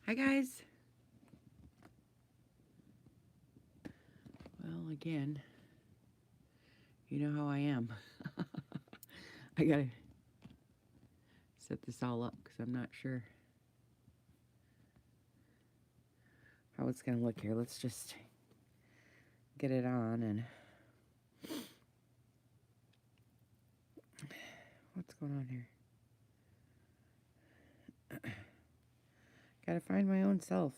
Hi, guys. Well, again, you know how I am. I gotta set this all up because I'm not sure how it's gonna look here. Let's just get it on and what's going on here? Gotta find my own self.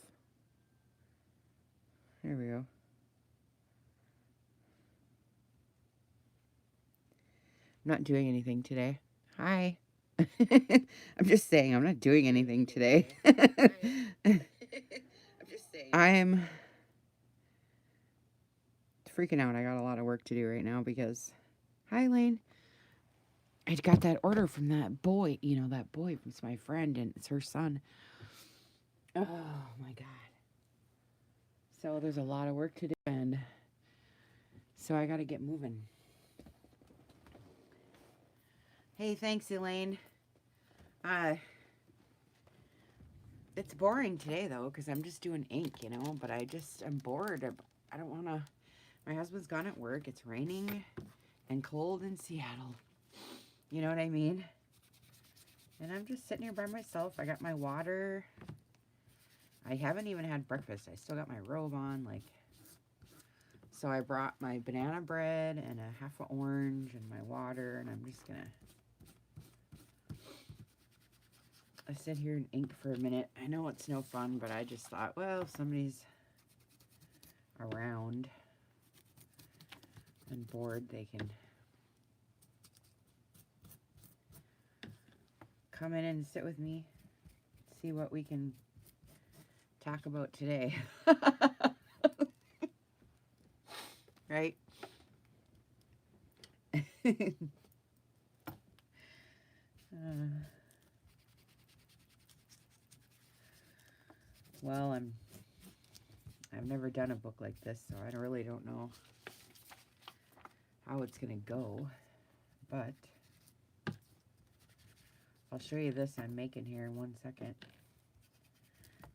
There we go. I'm not doing anything today. Hi. I'm just saying I'm not doing anything today. I'm freaking out. I got a lot of work to do right now because, hi, Lane. I got that order from that boy. You know, that boy was my friend and it's her son. Oh, my God. So there's a lot of work to do. And so I got to get moving. Hey, thanks, Elaine. It's boring today, though, because I'm just doing ink, you know, but I'm bored. I don't want to. My husband's gone at work. It's raining and cold in Seattle. You know what I mean? And I'm just sitting here by myself. I got my water. I haven't even had breakfast. I still got my robe on. So I brought my banana bread and a half an orange and my water, and I'm just going to I sit here and ink for a minute. I know it's no fun, but I just thought, well, if somebody's around and bored, they can come in and sit with me, see what we can talk about today. Right? Well, I've never done a book like this, so I really don't know how it's gonna go, but I'll show you this I'm making here in 1 second.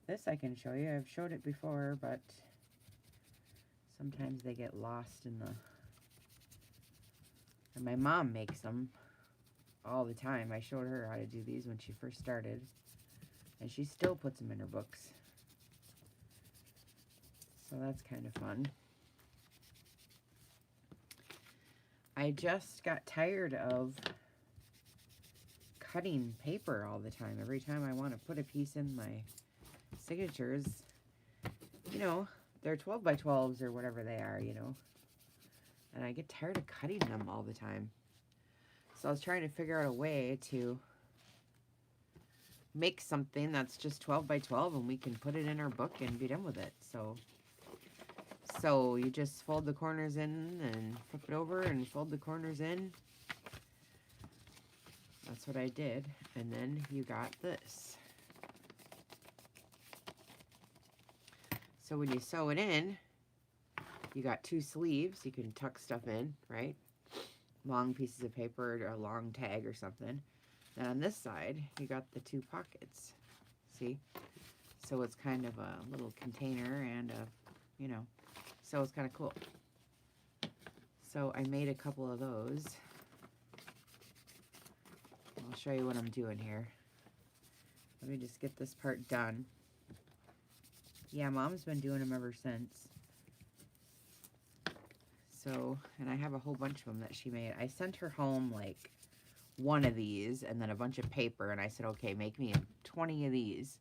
This I can show you. I've showed it before, but sometimes they get lost in the... And my mom makes them all the time. I showed her how to do these when she first started, and she still puts them in her books. So that's kind of fun. I just got tired of cutting paper all the time. Every time I want to put a piece in my signatures, you know, they're 12 by 12s or whatever they are, you know. And I get tired of cutting them all the time. So I was trying to figure out a way to make something that's just 12 by 12 and we can put it in our book and be done with it. So you just fold the corners in and flip it over and fold the corners in. That's what I did. And then you got this. So when you sew it in, you got 2 sleeves. You can tuck stuff in, right? Long pieces of paper or a long tag or something. And on this side, you got the 2 pockets. See? So it's kind of a little container and a, you know, so it's kind of cool. So I made a couple of those. I'll show you what I'm doing here. Let me just get this part done. Yeah, Mom's been doing them ever since. So, and I have a whole bunch of them that she made. I sent her home like one of these and then a bunch of paper, and I said, okay, make me 20 of these.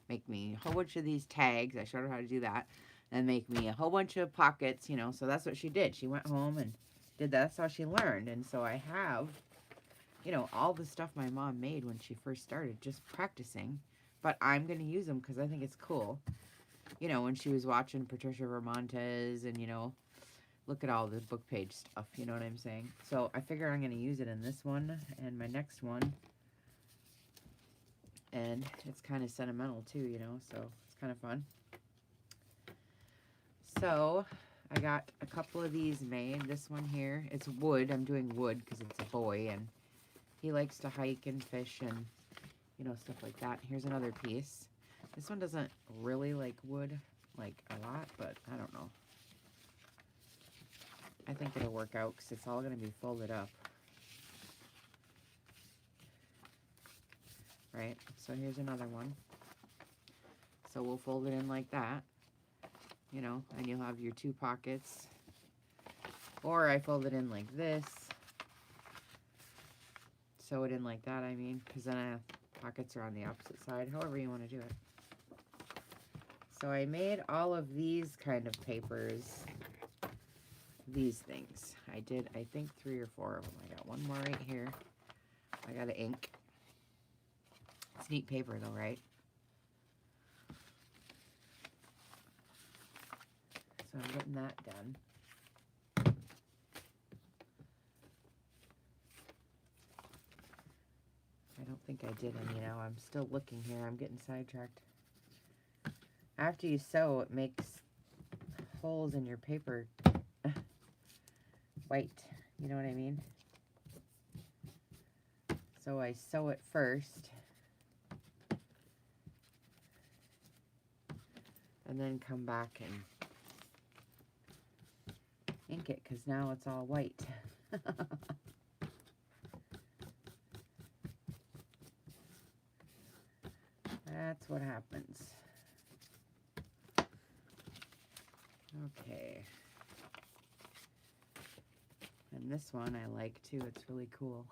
Make me a whole bunch of these tags. I showed her how to do that. And make me a whole bunch of pockets, you know. So that's what she did. She went home and did that. That's how she learned. And so I have, you know, all the stuff my mom made when she first started, just practicing. But I'm going to use them because I think it's cool. You know, when she was watching Patricia Vermontes and, you know, look at all the book page stuff, you know what I'm saying? So I figure I'm going to use it in this one and my next one. And it's kind of sentimental too, you know, so it's kind of fun. So I got a couple of these made. This one here, it's wood. I'm doing wood because it's a boy and he likes to hike and fish and, you know, stuff like that. Here's another piece. This one doesn't really like wood, like a lot, but I don't know. I think it'll work out because it's all going to be folded up. Right? So here's another one. So we'll fold it in like that, you know, and you'll have your 2 pockets. Or I fold it in like this. Sew it in like that, I mean, because then pockets are on the opposite side, however you want to do it. So I made all of these kind of papers, these things. I did, I think, 3 or 4 of them. I got one more right here. I got an ink. It's neat paper though, right? So I'm getting that done. I don't think I did any now. I'm still looking here. I'm getting sidetracked. After you sew, it makes holes in your paper white. You know what I mean? So I sew it first. And then come back and ink it, because now it's all white. That's what happens. Okay. And this one I like too. It's really cool.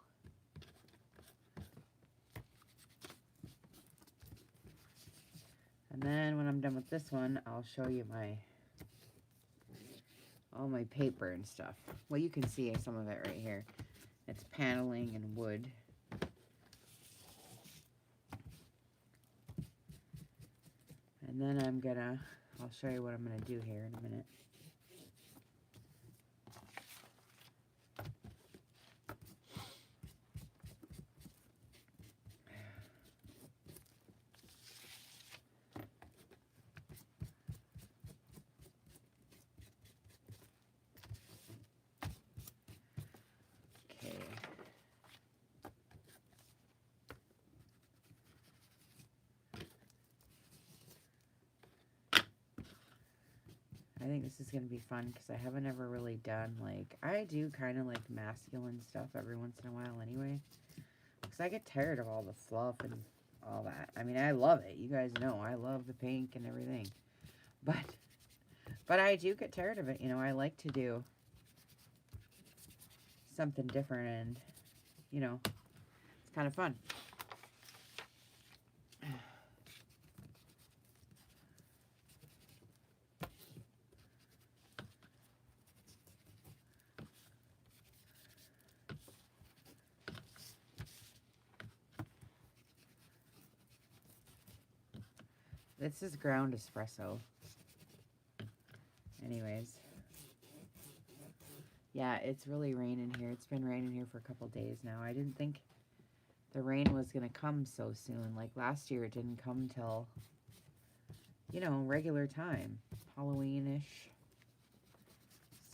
And then when I'm done with this one, I'll show you all my paper and stuff. Well, you can see some of it right here. It's paneling and wood. And then I'll show you what I'm gonna do here in a minute. Okay. I think this is going to be fun because I haven't ever really done, like, I do kind of like masculine stuff every once in a while anyway. Because I get tired of all the fluff and all that. I mean, I love it. You guys know I love the pink and everything. But I do get tired of it. You know, I like to do something different and, you know, it's kind of fun. This is ground espresso. Anyways. Yeah, it's really raining here. It's been raining here for a couple days now. I didn't think the rain was going to come so soon. Like last year, it didn't come till, you know, regular time. Halloween-ish.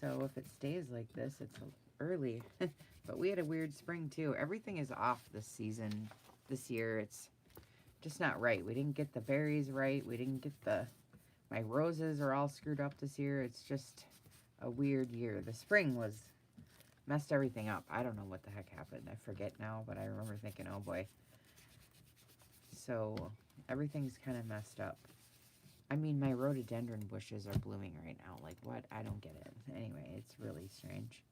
So if it stays like this, it's early. But we had a weird spring too. Everything is off this season, this year. It's just not right. We didn't get the berries right. We didn't get my roses are all screwed up this year. It's just a weird year. The spring messed everything up. I don't know what the heck happened. I forget now, but I remember thinking, oh boy. So everything's kind of messed up. I mean, my rhododendron bushes are blooming right now. Like, what? I don't get it. Anyway, it's really strange.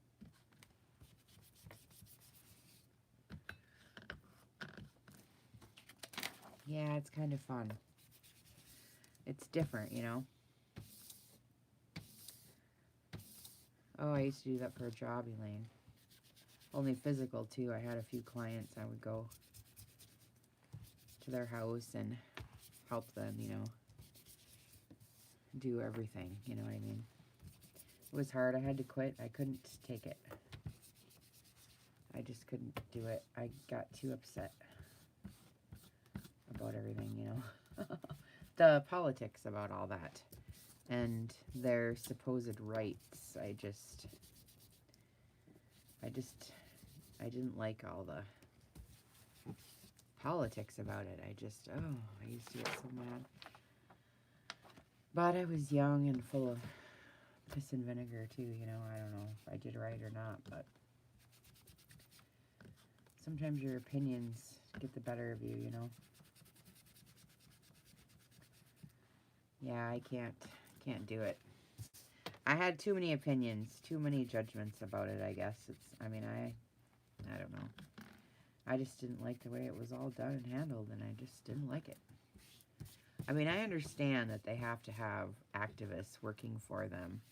Yeah, it's kind of fun. It's different, you know? Oh, I used to do that for a job, Elaine. Only physical, too. I had a few clients. I would go to their house and help them, you know, do everything, you know what I mean? It was hard. I had to quit. I couldn't take it. I just couldn't do it. I got too upset about everything, you know? The politics about all that and their supposed rights. I didn't like all the politics about it. I used to get so mad. But I was young and full of piss and vinegar too, you know. I don't know if I did right or not, but sometimes your opinions get the better of you, you know. Yeah, I can't do it. I had too many opinions, too many judgments about it, I guess. I don't know. I just didn't like the way it was all done and handled, and I just didn't like it. I mean, I understand that they have to have activists working for them.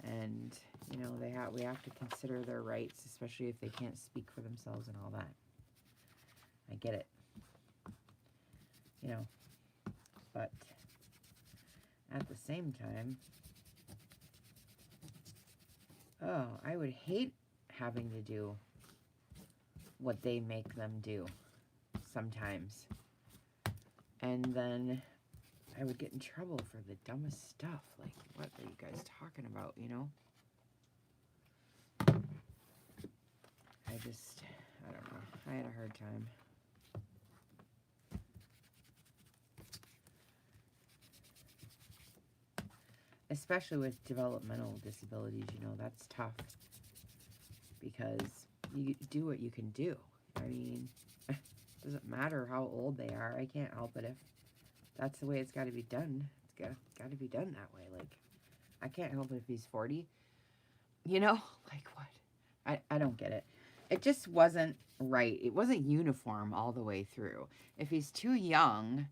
And, you know, we have to consider their rights, especially if they can't speak for themselves and all that. I get it. You know, but at the same time, oh, I would hate having to do what they make them do sometimes. And then I would get in trouble for the dumbest stuff. Like, what are you guys talking about, you know? I don't know. I had a hard time. Especially with developmental disabilities, you know, that's tough. Because you do what you can do. I mean, it doesn't matter how old they are. I can't help it if that's the way it's got to be done. It's got to be done that way. Like, I can't help it if he's 40. You know? Like, what? I don't get it. It just wasn't right. It wasn't uniform all the way through. If he's too young,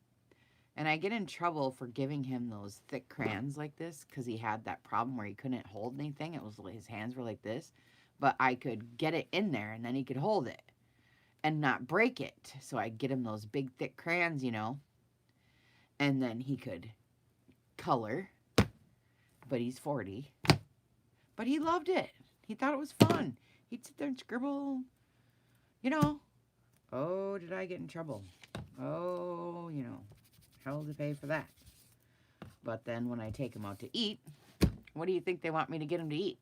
and I get in trouble for giving him those thick crayons like this because he had that problem where he couldn't hold anything. It was like his hands were like this. But I could get it in there, and then he could hold it and not break it. So I'd get him those big, thick crayons, you know, and then he could color. But he's 40. But he loved it. He thought it was fun. He'd sit there and scribble, you know. Oh, did I get in trouble? Oh, you know, hell to pay for that. But then when I take him out to eat, what do you think they want me to get him to eat?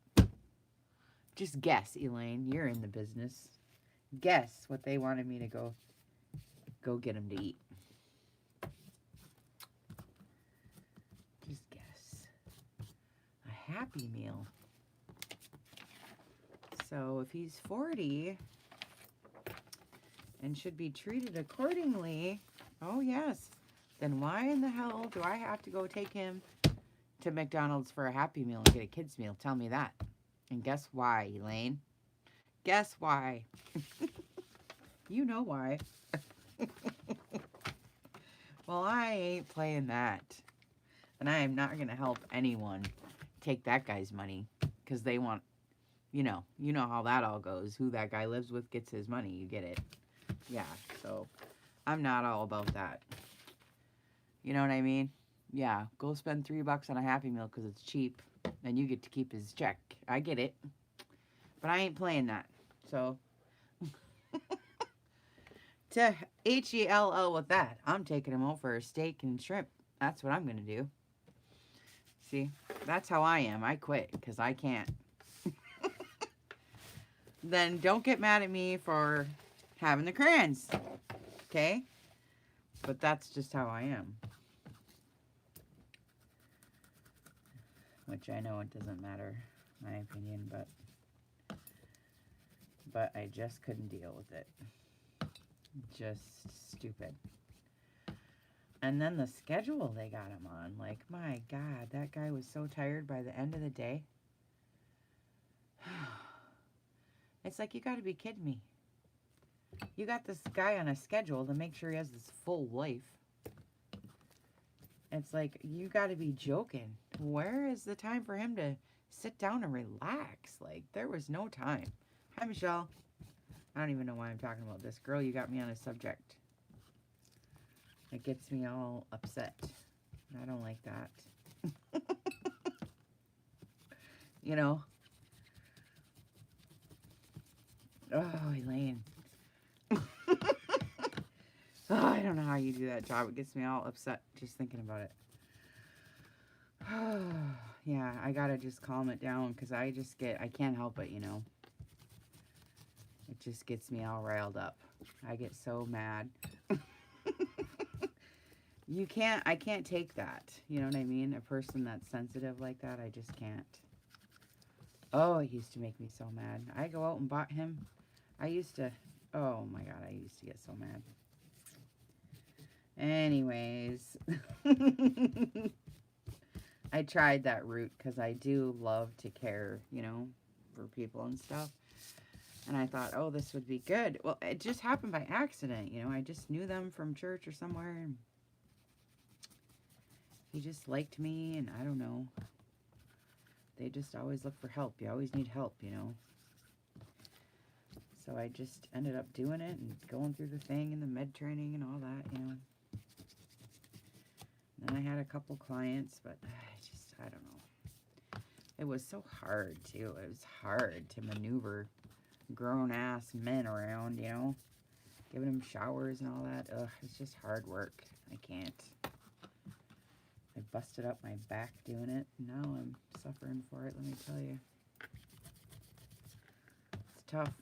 Just guess, Elaine. You're in the business. Guess what they wanted me to go get him to eat. Just guess. A Happy Meal. So if he's 40 and should be treated accordingly, oh yes, then why in the hell do I have to go take him to McDonald's for a Happy Meal and get a kid's meal? Tell me that. And guess why, Elaine? Guess why? You know why. Well, I ain't playing that. And I am not going to help anyone take that guy's money because they want, you know how that all goes. Who that guy lives with gets his money. You get it. Yeah, so I'm not all about that. You know what I mean? Yeah, go spend $3 on a Happy Meal because it's cheap and you get to keep his check. I get it. But I ain't playing that. So, to H-E-L-L with that, I'm taking him out for a steak and shrimp. That's what I'm going to do. See, that's how I am. I quit because I can't. Then don't get mad at me for having the crayons. Okay? But that's just how I am. Which I know it doesn't matter, my opinion, but I just couldn't deal with it. Just stupid. And then the schedule they got him on. Like, my God, that guy was so tired by the end of the day. It's like, you got to be kidding me. You got this guy on a schedule to make sure he has this full life. It's like, you got to be joking. Where is the time for him to sit down and relax? Like, there was no time. Hi, Michelle. I don't even know why I'm talking about this. Girl, you got me on a subject. It gets me all upset. I don't like that. You know? Oh, Elaine. Oh, I don't know how you do that job. It gets me all upset just thinking about it. Yeah, I gotta just calm it down because I can't help it, you know. It just gets me all riled up. I get so mad. I can't take that. You know what I mean? A person that's sensitive like that, I just can't. Oh, it used to make me so mad. I go out and bought him. I used to, oh my God, I used to get so mad. Anyways, I tried that route because I do love to care, you know, for people and stuff. And I thought, oh, this would be good. Well, it just happened by accident, you know. I just knew them from church or somewhere. And he just liked me, and I don't know. They just always look for help. You always need help, you know. So I just ended up doing it and going through the thing and the med training and all that, you know. And I had a couple clients, but I don't know. It was so hard, too. It was hard to maneuver grown-ass men around, you know. Giving them showers and all that. Ugh, it's just hard work. I can't. I busted up my back doing it. Now I'm suffering for it, let me tell you. It's tough.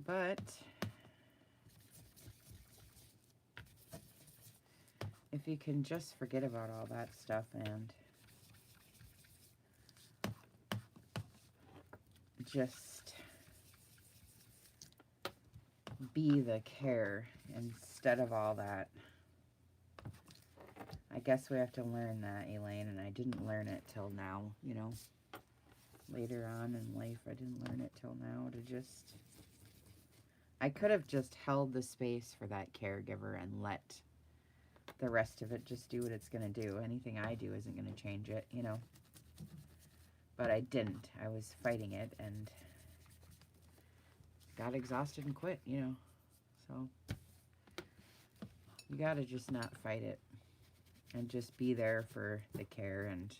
But if you can just forget about all that stuff and just be the care instead of all that. I guess we have to learn that, Elaine, and I didn't learn it till now, you know. Later on in life, I didn't learn it till now to just... I could have just held the space for that caregiver and let the rest of it just do what it's going to do. Anything I do isn't going to change it, you know. But I didn't. I was fighting it and got exhausted and quit, you know. So you got to just not fight it and just be there for the care and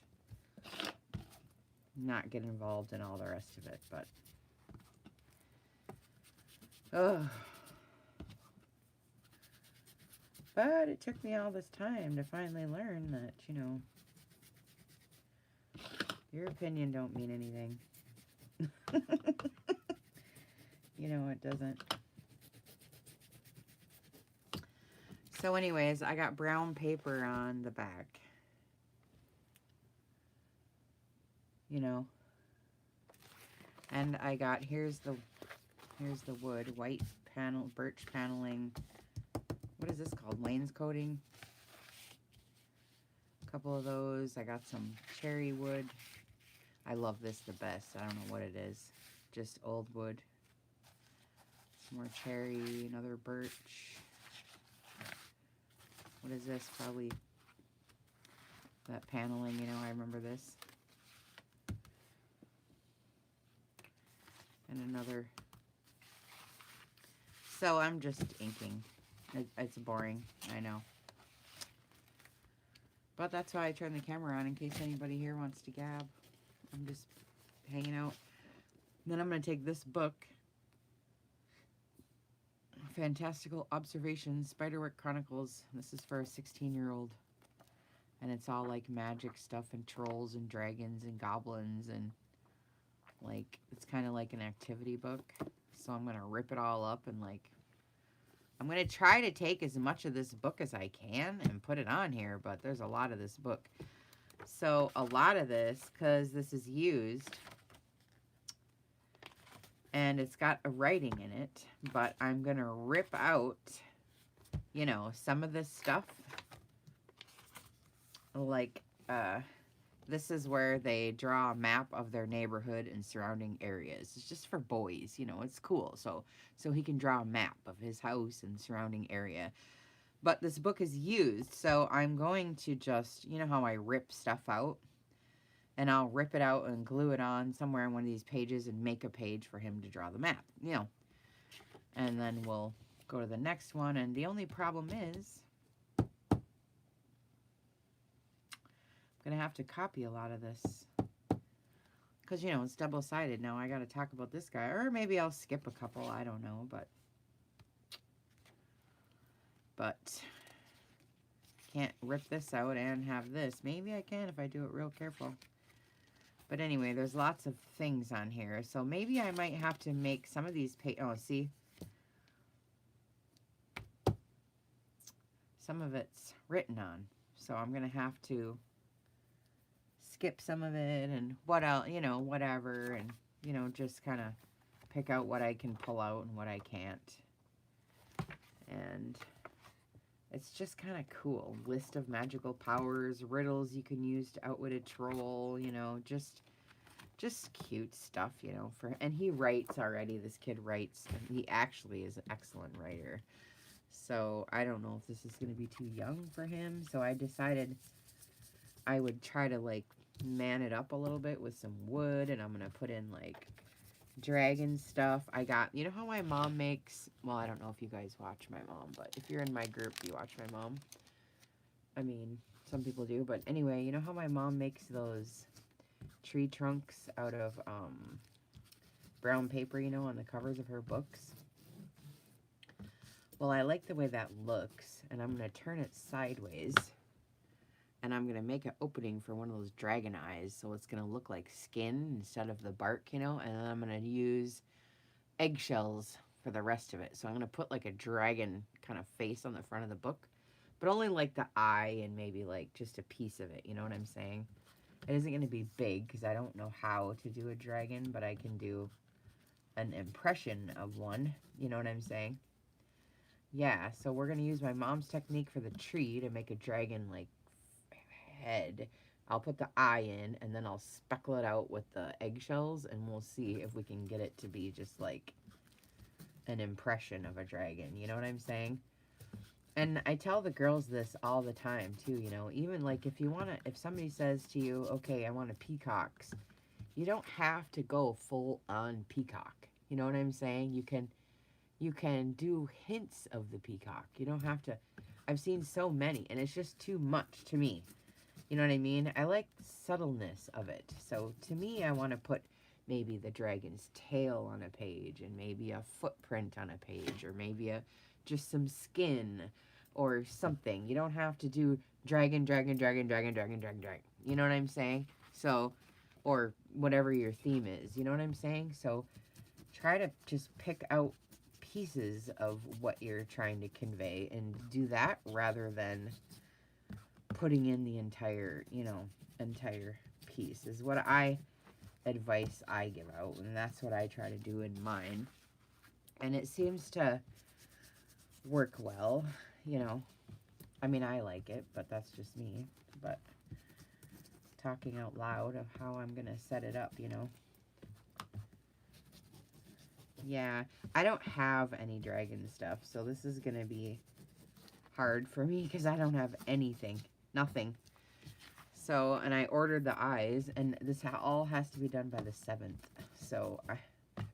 not get involved in all the rest of it. But but it took me all this time to finally learn that, you know, your opinion don't mean anything. You know, it doesn't. So anyways, I got brown paper on the back. You know. And I got, here's the wood, white panel, birch paneling. What is this called? Wainscoting. A couple of those. I got some cherry wood. I love this the best. I don't know what it is. Just old wood. Some more cherry, another birch. What is this? Probably that paneling, you know, I remember this. And another. So I'm just inking. It's boring, I know. But that's why I turned the camera on, in case anybody here wants to gab. I'm just hanging out. Then I'm going to take this book, Fantastical Observations, Spiderwick Chronicles. This is for a 16-year-old. And it's all like magic stuff and trolls and dragons and goblins and like, it's kind of like an activity book. So I'm going to rip it all up and like, I'm going to try to take as much of this book as I can and put it on here, but there's a lot of this book. So a lot of this, because this is used, and it's got a writing in it, but I'm going to rip out, you know, some of this stuff. Like, this is where they draw a map of their neighborhood and surrounding areas. It's just for boys, you know, it's cool. So he can draw a map of his house and surrounding area. But this book is used, so I'm going to just, you know how I rip stuff out? And I'll rip it out and glue it on somewhere on one of these pages and make a page for him to draw the map, you know. And then we'll go to the next one. And the only problem is, I'm going to have to copy a lot of this. Because, you know, it's double-sided. Now I got to talk about this guy. Or maybe I'll skip a couple. I don't know. But can't rip this out and have this. Maybe I can if I do it real careful. But anyway, there's lots of things on here. So maybe I might have to make some of these oh, see? some of it's written on. So I'm going to have to skip some of it and what else, you know, whatever. And, you know, just kind of pick out what I can pull out and what I can't. And it's just kind of cool. List of magical powers, riddles you can use to outwit a troll, you know, just cute stuff, you know, and he writes already. This kid writes, and he actually is an excellent writer. So I don't know if this is going to be too young for him. So I decided I would try to like man it up a little bit with some wood, and I'm going to put in like dragon stuff. I got, you know how my mom makes, well, I don't know if you guys watch my mom, but if you're in my group, you watch my mom. I mean, some people do, but anyway, you know how my mom makes those tree trunks out of brown paper, you know, on the covers of her books? Well, I like the way that looks, and I'm going to turn it sideways, and I'm going to make an opening for one of those dragon eyes, so it's going to look like skin instead of the bark, you know, and then I'm going to use eggshells for the rest of it. So I'm going to put like a dragon kind of face on the front of the book, but only like the eye and maybe like just a piece of it, you know what I'm saying? It isn't going to be big because I don't know how to do a dragon, but I can do an impression of one, you know what I'm saying? Yeah, so we're going to use my mom's technique for the tree to make a dragon like head. I'll put the eye in and then I'll speckle it out with the eggshells, and we'll see if we can get it to be just like an impression of a dragon, you know what I'm saying? And I tell the girls this all the time too, you know, even like if you want to, if somebody says to you, okay, I want a peacocks, you don't have to go full on peacock, you know what I'm saying? You can do hints of the peacock. You don't have to, I've seen so many and it's just too much to me. You know what I mean? I like the subtleness of it. So to me, I want to put maybe the dragon's tail on a page, and maybe a footprint on a page, or maybe just some skin or something. You don't have to do dragon, dragon, dragon, dragon, dragon, dragon, dragon. You know what I'm saying? So, or whatever your theme is. You know what I'm saying? So try to just pick out pieces of what you're trying to convey and do that rather than putting in the entire, you know, entire piece is what advice I give out, and that's what I try to do in mine. And it seems to work well, you know. I mean, I like it, but that's just me. But talking out loud of how I'm going to set it up, you know. Yeah, I don't have any dragon stuff, so this is going to be hard for me because I don't have anything. Nothing. So, and I ordered the eyes, and this all has to be done by the 7th. So,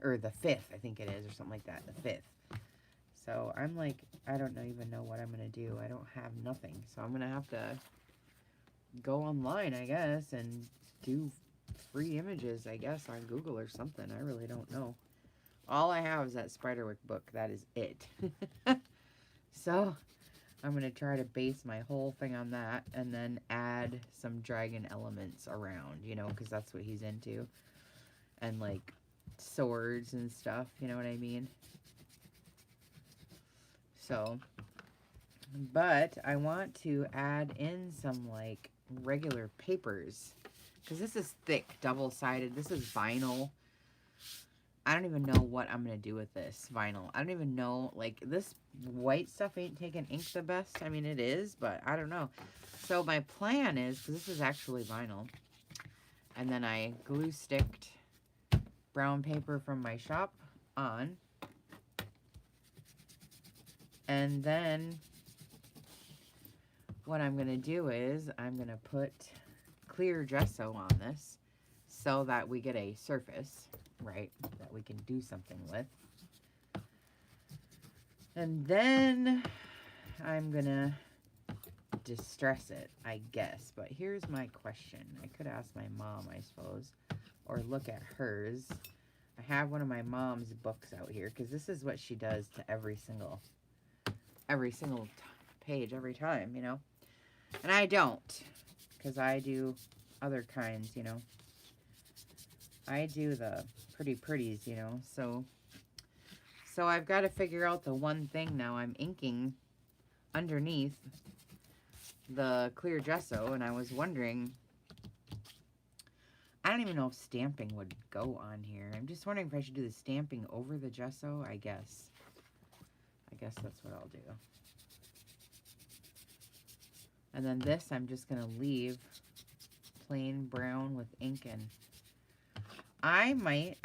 or the 5th, I think it is, or something like that, the 5th. So, I'm like, I don't even know what I'm going to do. I don't have nothing. So, I'm going to have to go online, I guess, and do free images, I guess, on Google or something. I really don't know. All I have is that Spiderwick book. That is it. So, I'm going to try to base my whole thing on that and then add some dragon elements around, you know, because that's what he's into. And, like, swords and stuff, you know what I mean? So, but I want to add in some, like, regular papers. Because this is thick, double-sided. This is vinyl. I don't even know what I'm going to do with this vinyl. I don't even know, like, this white stuff ain't taking ink the best. I mean, it is, but I don't know. So my plan is, because this is actually vinyl, and then I glue sticked brown paper from my shop on. And then what I'm going to do is I'm going to put clear gesso on this so that we get a surface, right, that we can do something with. And then I'm gonna distress it, I guess. But here's my question. I could ask my mom, I suppose, or look at hers. I have one of my mom's books out here because this is what she does to every single page every time, you know. And I don't, because I do other kinds, you know. I do the pretties, you know, so I've got to figure out the one thing now. I'm inking underneath the clear gesso, and I was wondering, I don't even know if stamping would go on here. I'm just wondering if I should do the stamping over the gesso. I guess that's what I'll do. And then this I'm just going to leave plain brown with ink in. I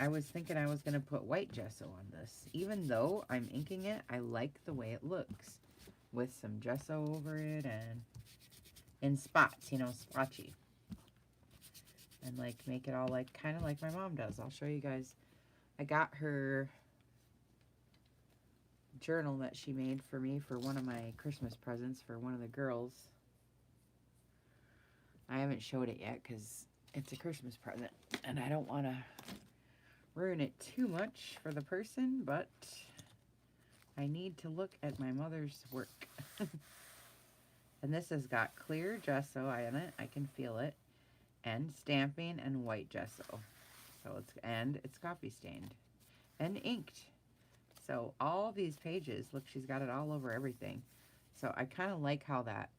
was thinking I was going to put white gesso on this. Even though I'm inking it, I like the way it looks with some gesso over it and in spots, you know, splotchy. And like make it all like kind of like my mom does. I'll show you guys. I got her journal that she made for me for one of my Christmas presents for one of the girls. I haven't showed it yet because it's a Christmas present and I don't want to ruin it too much for the person, but I need to look at my mother's work. And this has got clear gesso in it. I can feel it. And stamping and white gesso. So it's coffee stained and inked. So all these pages, look, she's got it all over everything. So I kind of like how that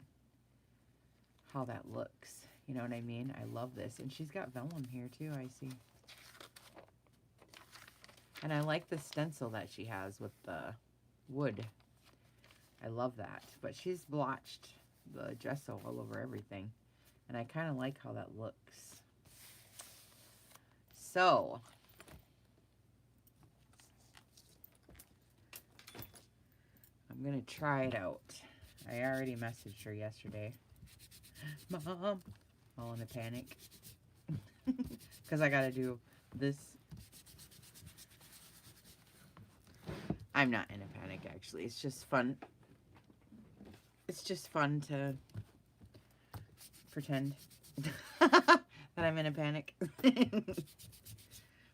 looks. You know what I mean? I love this. And she's got vellum here too, I see. And I like the stencil that she has with the wood. I love that. But she's blotched the gesso all over everything. And I kind of like how that looks. So, I'm going to try it out. I already messaged her yesterday. Mom, all in a panic. Because I got to do this. I'm not in a panic, actually. It's just fun. It's just fun to pretend that I'm in a panic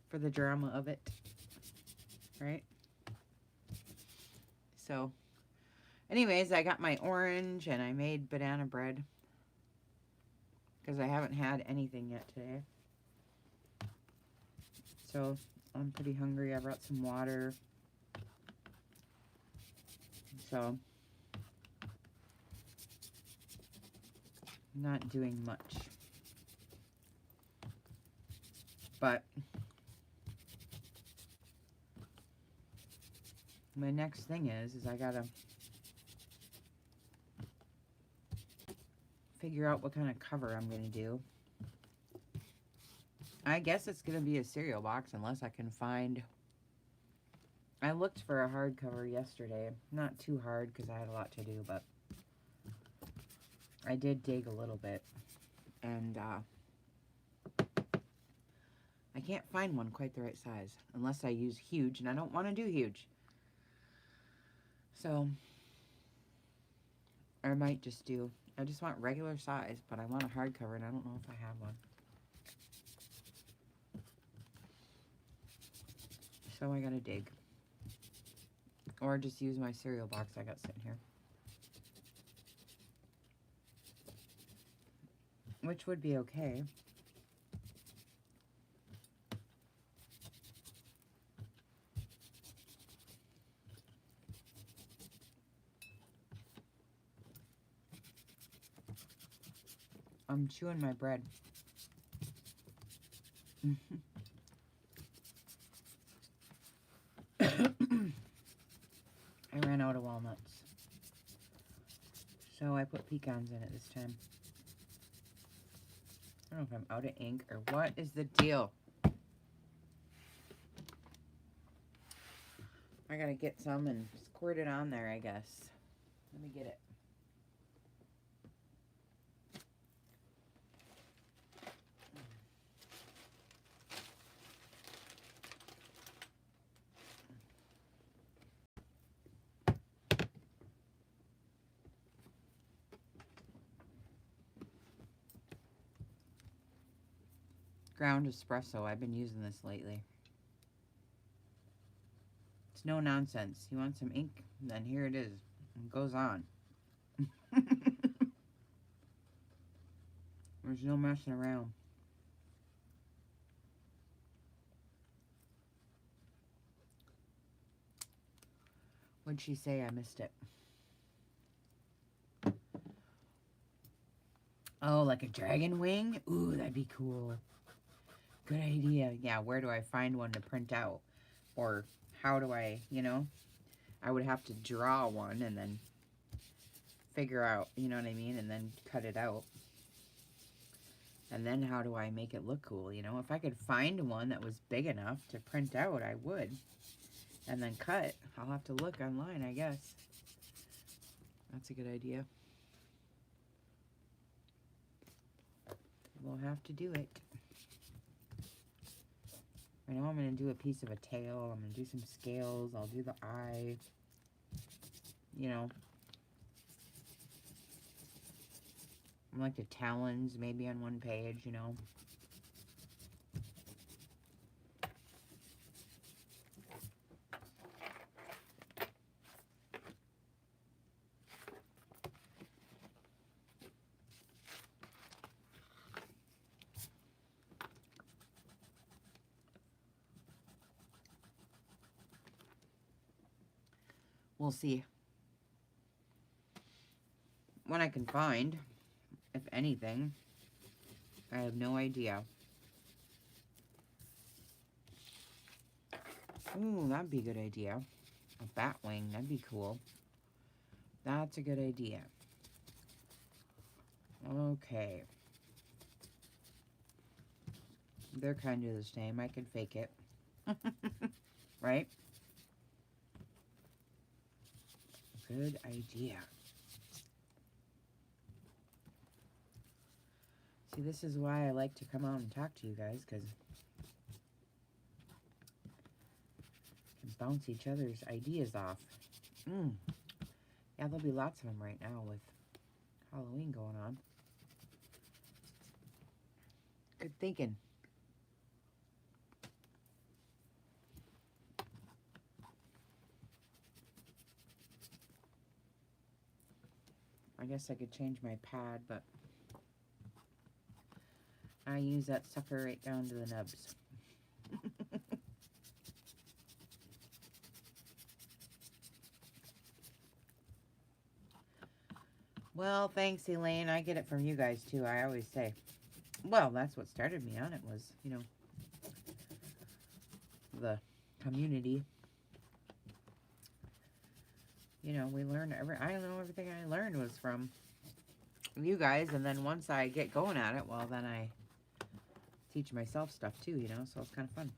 for the drama of it, right? So, anyways, I got my orange and I made banana bread because I haven't had anything yet today. So, I'm pretty hungry. I brought some water. So, I'm not doing much. But my next thing is I gotta figure out what kind of cover I'm gonna do. I guess it's gonna be a cereal box unless I can find. I looked for a hardcover yesterday. Not too hard because I had a lot to do, but I did dig a little bit. And I can't find one quite the right size unless I use huge, and I don't want to do huge. So, I might just do, I just want regular size, but I want a hardcover, and I don't know if I have one. So I gotta dig. Or just use my cereal box I got sitting here. Which would be okay. I'm chewing my bread. I ran out of walnuts. So I put pecans in it this time. I don't know if I'm out of ink or what is the deal. I gotta get some and squirt it on there, I guess. Let me get it. Ground espresso. I've been using this lately. It's no nonsense. You want some ink? Then here it is. It goes on. There's no messing around. What'd she say? I missed it. Oh, like a dragon wing? Ooh, that'd be cool. Good idea. Yeah, where do I find one to print out? Or how do I, I would have to draw one and then figure out, you know what I mean? And then cut it out. And then how do I make it look cool, If I could find one that was big enough to print out, I would. And then cut. I'll have to look online, I guess. That's a good idea. We'll have to do it. I know I'm going to do a piece of a tail. I'm going to do some scales. I'll do the eye. Like the talons maybe on one page, We'll see what I can find, if anything. I have no idea. Ooh, that'd be a good idea. A bat wing, that'd be cool. That's a good idea. Okay. They're kind of the same. I could fake it. Right? Good idea. See, this is why I like to come out and talk to you guys, because we can bounce each other's ideas off. Yeah, there'll be lots of them right now with Halloween going on. Good thinking. I guess I could change my pad, but I use that sucker right down to the nubs. Well, thanks, Elaine. I get it from you guys, too. I always say, well, that's what started me on it was, the community. We learn I don't know, everything I learned was from you guys, and then once I get going at it, well, then I teach myself stuff too, so it's kind of fun.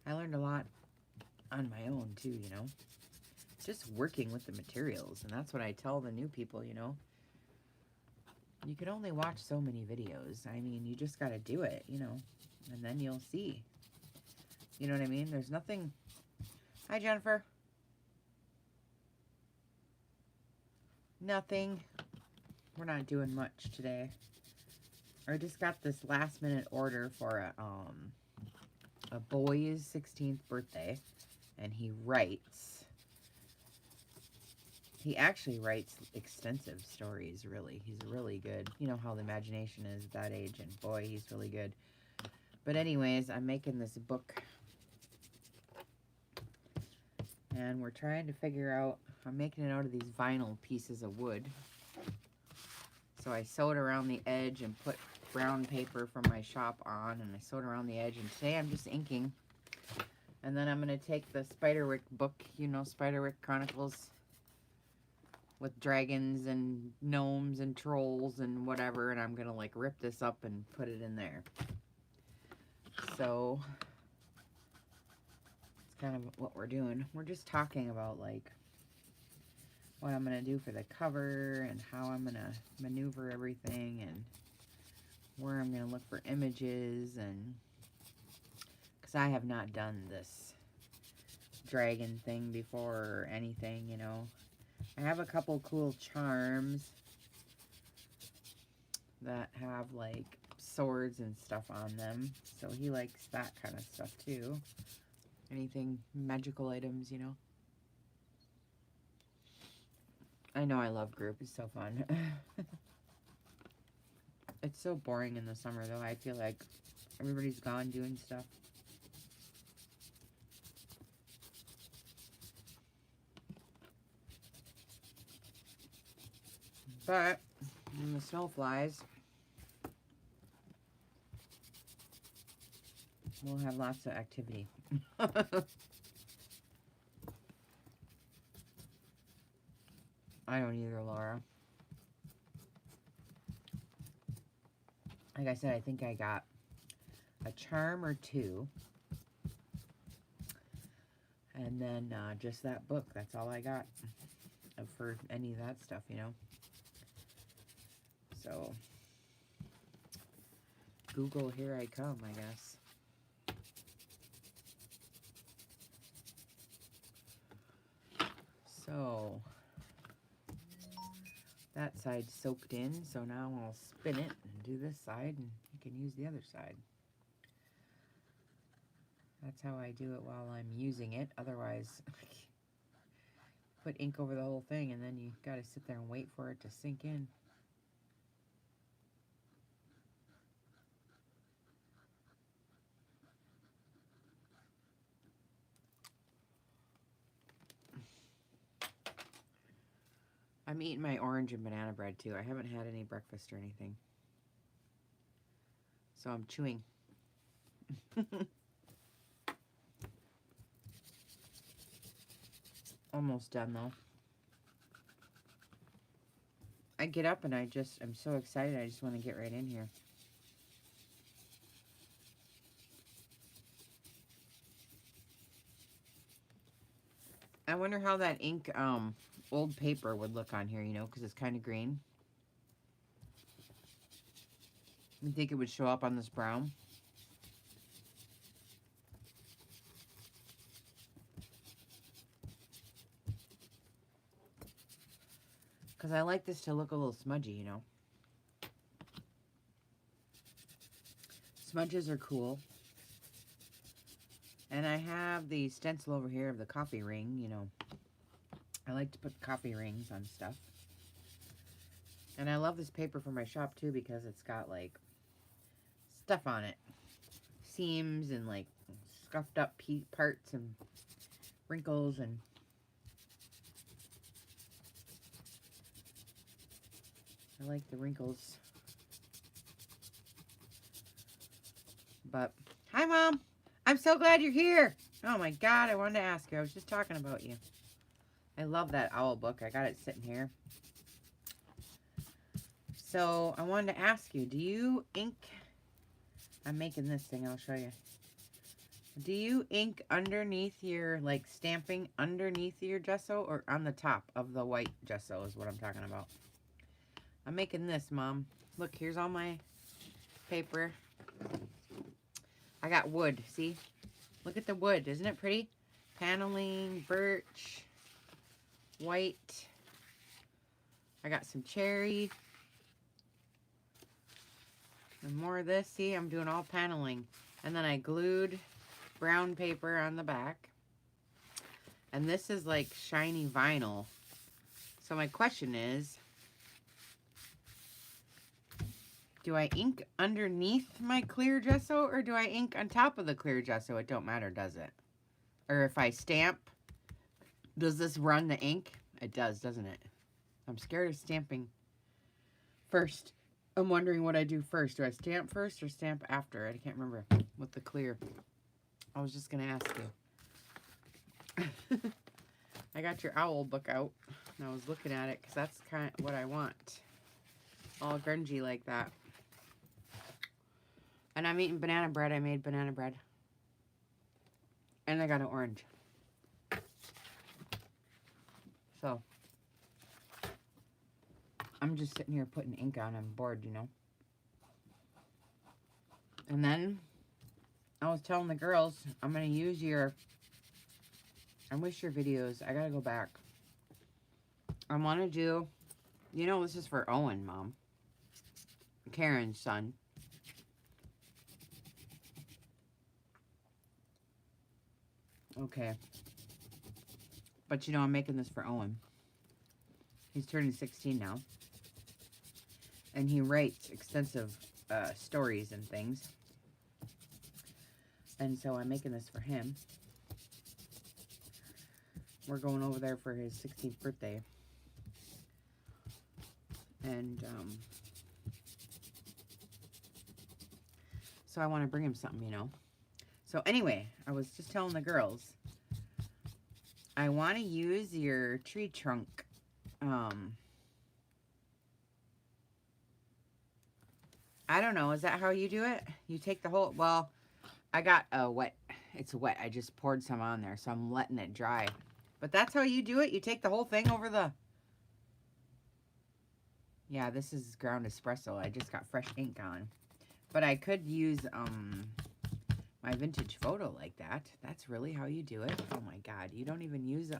I learned a lot on my own too, just working with the materials, and that's what I tell the new people, you can only watch so many videos. I mean, you just got to do it, and then you'll see. You know what I mean? There's nothing. Hi, Jennifer. Nothing. We're not doing much today. I just got this last minute order for a boy's 16th birthday, and he actually writes extensive stories, really. He's really good. You know how the imagination is at that age, and boy, he's really good. But anyways, I'm making this book, and we're trying to figure out, I'm making it out of these vinyl pieces of wood. So I sewed around the edge and put brown paper from my shop on, and I sewed around the edge, and today I'm just inking. And then I'm going to take the Spiderwick book, Spiderwick Chronicles, with dragons and gnomes and trolls and whatever, and I'm going to, like, rip this up and put it in there. So, it's kind of what we're doing. We're just talking about, like, what I'm going to do for the cover and how I'm going to maneuver everything and where I'm going to look for images, and because I have not done this dragon thing before or anything, I have a couple cool charms that have like swords and stuff on them, so he likes that kind of stuff too. Anything magical items, I know I love group. It's so fun. It's so boring in the summer, though. I feel like everybody's gone doing stuff. But when the snow flies, we'll have lots of activity. I don't either, Laura. Like I said, I think I got a charm or two. And then just that book. That's all I got for any of that stuff, you know. So, Google, here I come, I guess. So, that side's soaked in, so now I'll spin it and do this side, and you can use the other side. That's how I do it while I'm using it. Otherwise, put ink over the whole thing, and then you gotta sit there and wait for it to sink in. I'm eating my orange and banana bread too. I haven't had any breakfast or anything. So I'm chewing. Almost done though. I get up and I'm so excited. I just want to get right in here. I wonder how that ink, old paper would look on here, you know, because it's kind of green. You think it would show up on this brown? Because I like this to look a little smudgy, you know. Smudges are cool. And I have the stencil over here of the coffee ring, you know. I like to put coffee rings on stuff. And I love this paper for my shop too because it's got like stuff on it. Seams and like scuffed up parts and wrinkles and I like the wrinkles. But, hi Mom! I'm so glad you're here! Oh my God, I wanted to ask you. I was just talking about you. I love that owl book. I got it sitting here. So, I wanted to ask you, do you ink... I'm making this thing, I'll show you. Do you ink underneath your, like, stamping underneath your gesso or on the top of the white gesso is what I'm talking about. I'm making this, Mom. Look, here's all my paper. I got wood, see? Look at the wood. Isn't it pretty? Paneling, birch, white. I got some cherry. And more of this. See, I'm doing all paneling. And then I glued brown paper on the back. And this is like shiny vinyl. So my question is, do I ink underneath my clear gesso or do I ink on top of the clear gesso? It don't matter, does it? Or if I stamp, does this run the ink? It does, doesn't it? I'm scared of stamping first. I'm wondering what I do first. Do I stamp first or stamp after? I can't remember with the clear. I was just going to ask you. I got your owl book out and I was looking at it because that's kind of what I want. All grungy like that. And I'm eating banana bread. I made banana bread. And I got an orange. So, I'm just sitting here putting ink on. I'm bored, you know. And then, I was telling the girls, I'm going to use your... I wish your videos. I got to go back. I want to do... You know, this is for Owen, Mom. Karen's son. Okay. But you know, I'm making this for Owen. He's turning 16 now. And he writes extensive stories and things. And so I'm making this for him. We're going over there for his 16th birthday. And so I want to bring him something, you know. So anyway, I was just telling the girls, I want to use your tree trunk. I don't know. Is that how you do it? You take the whole, well, I got a wet, it's wet. I just poured some on there, so I'm letting it dry. But that's how you do it? You take the whole thing over the, yeah, this is ground espresso. I just got fresh ink on. But I could use my vintage photo like that. That's really how you do it. Oh my God, you don't even use it.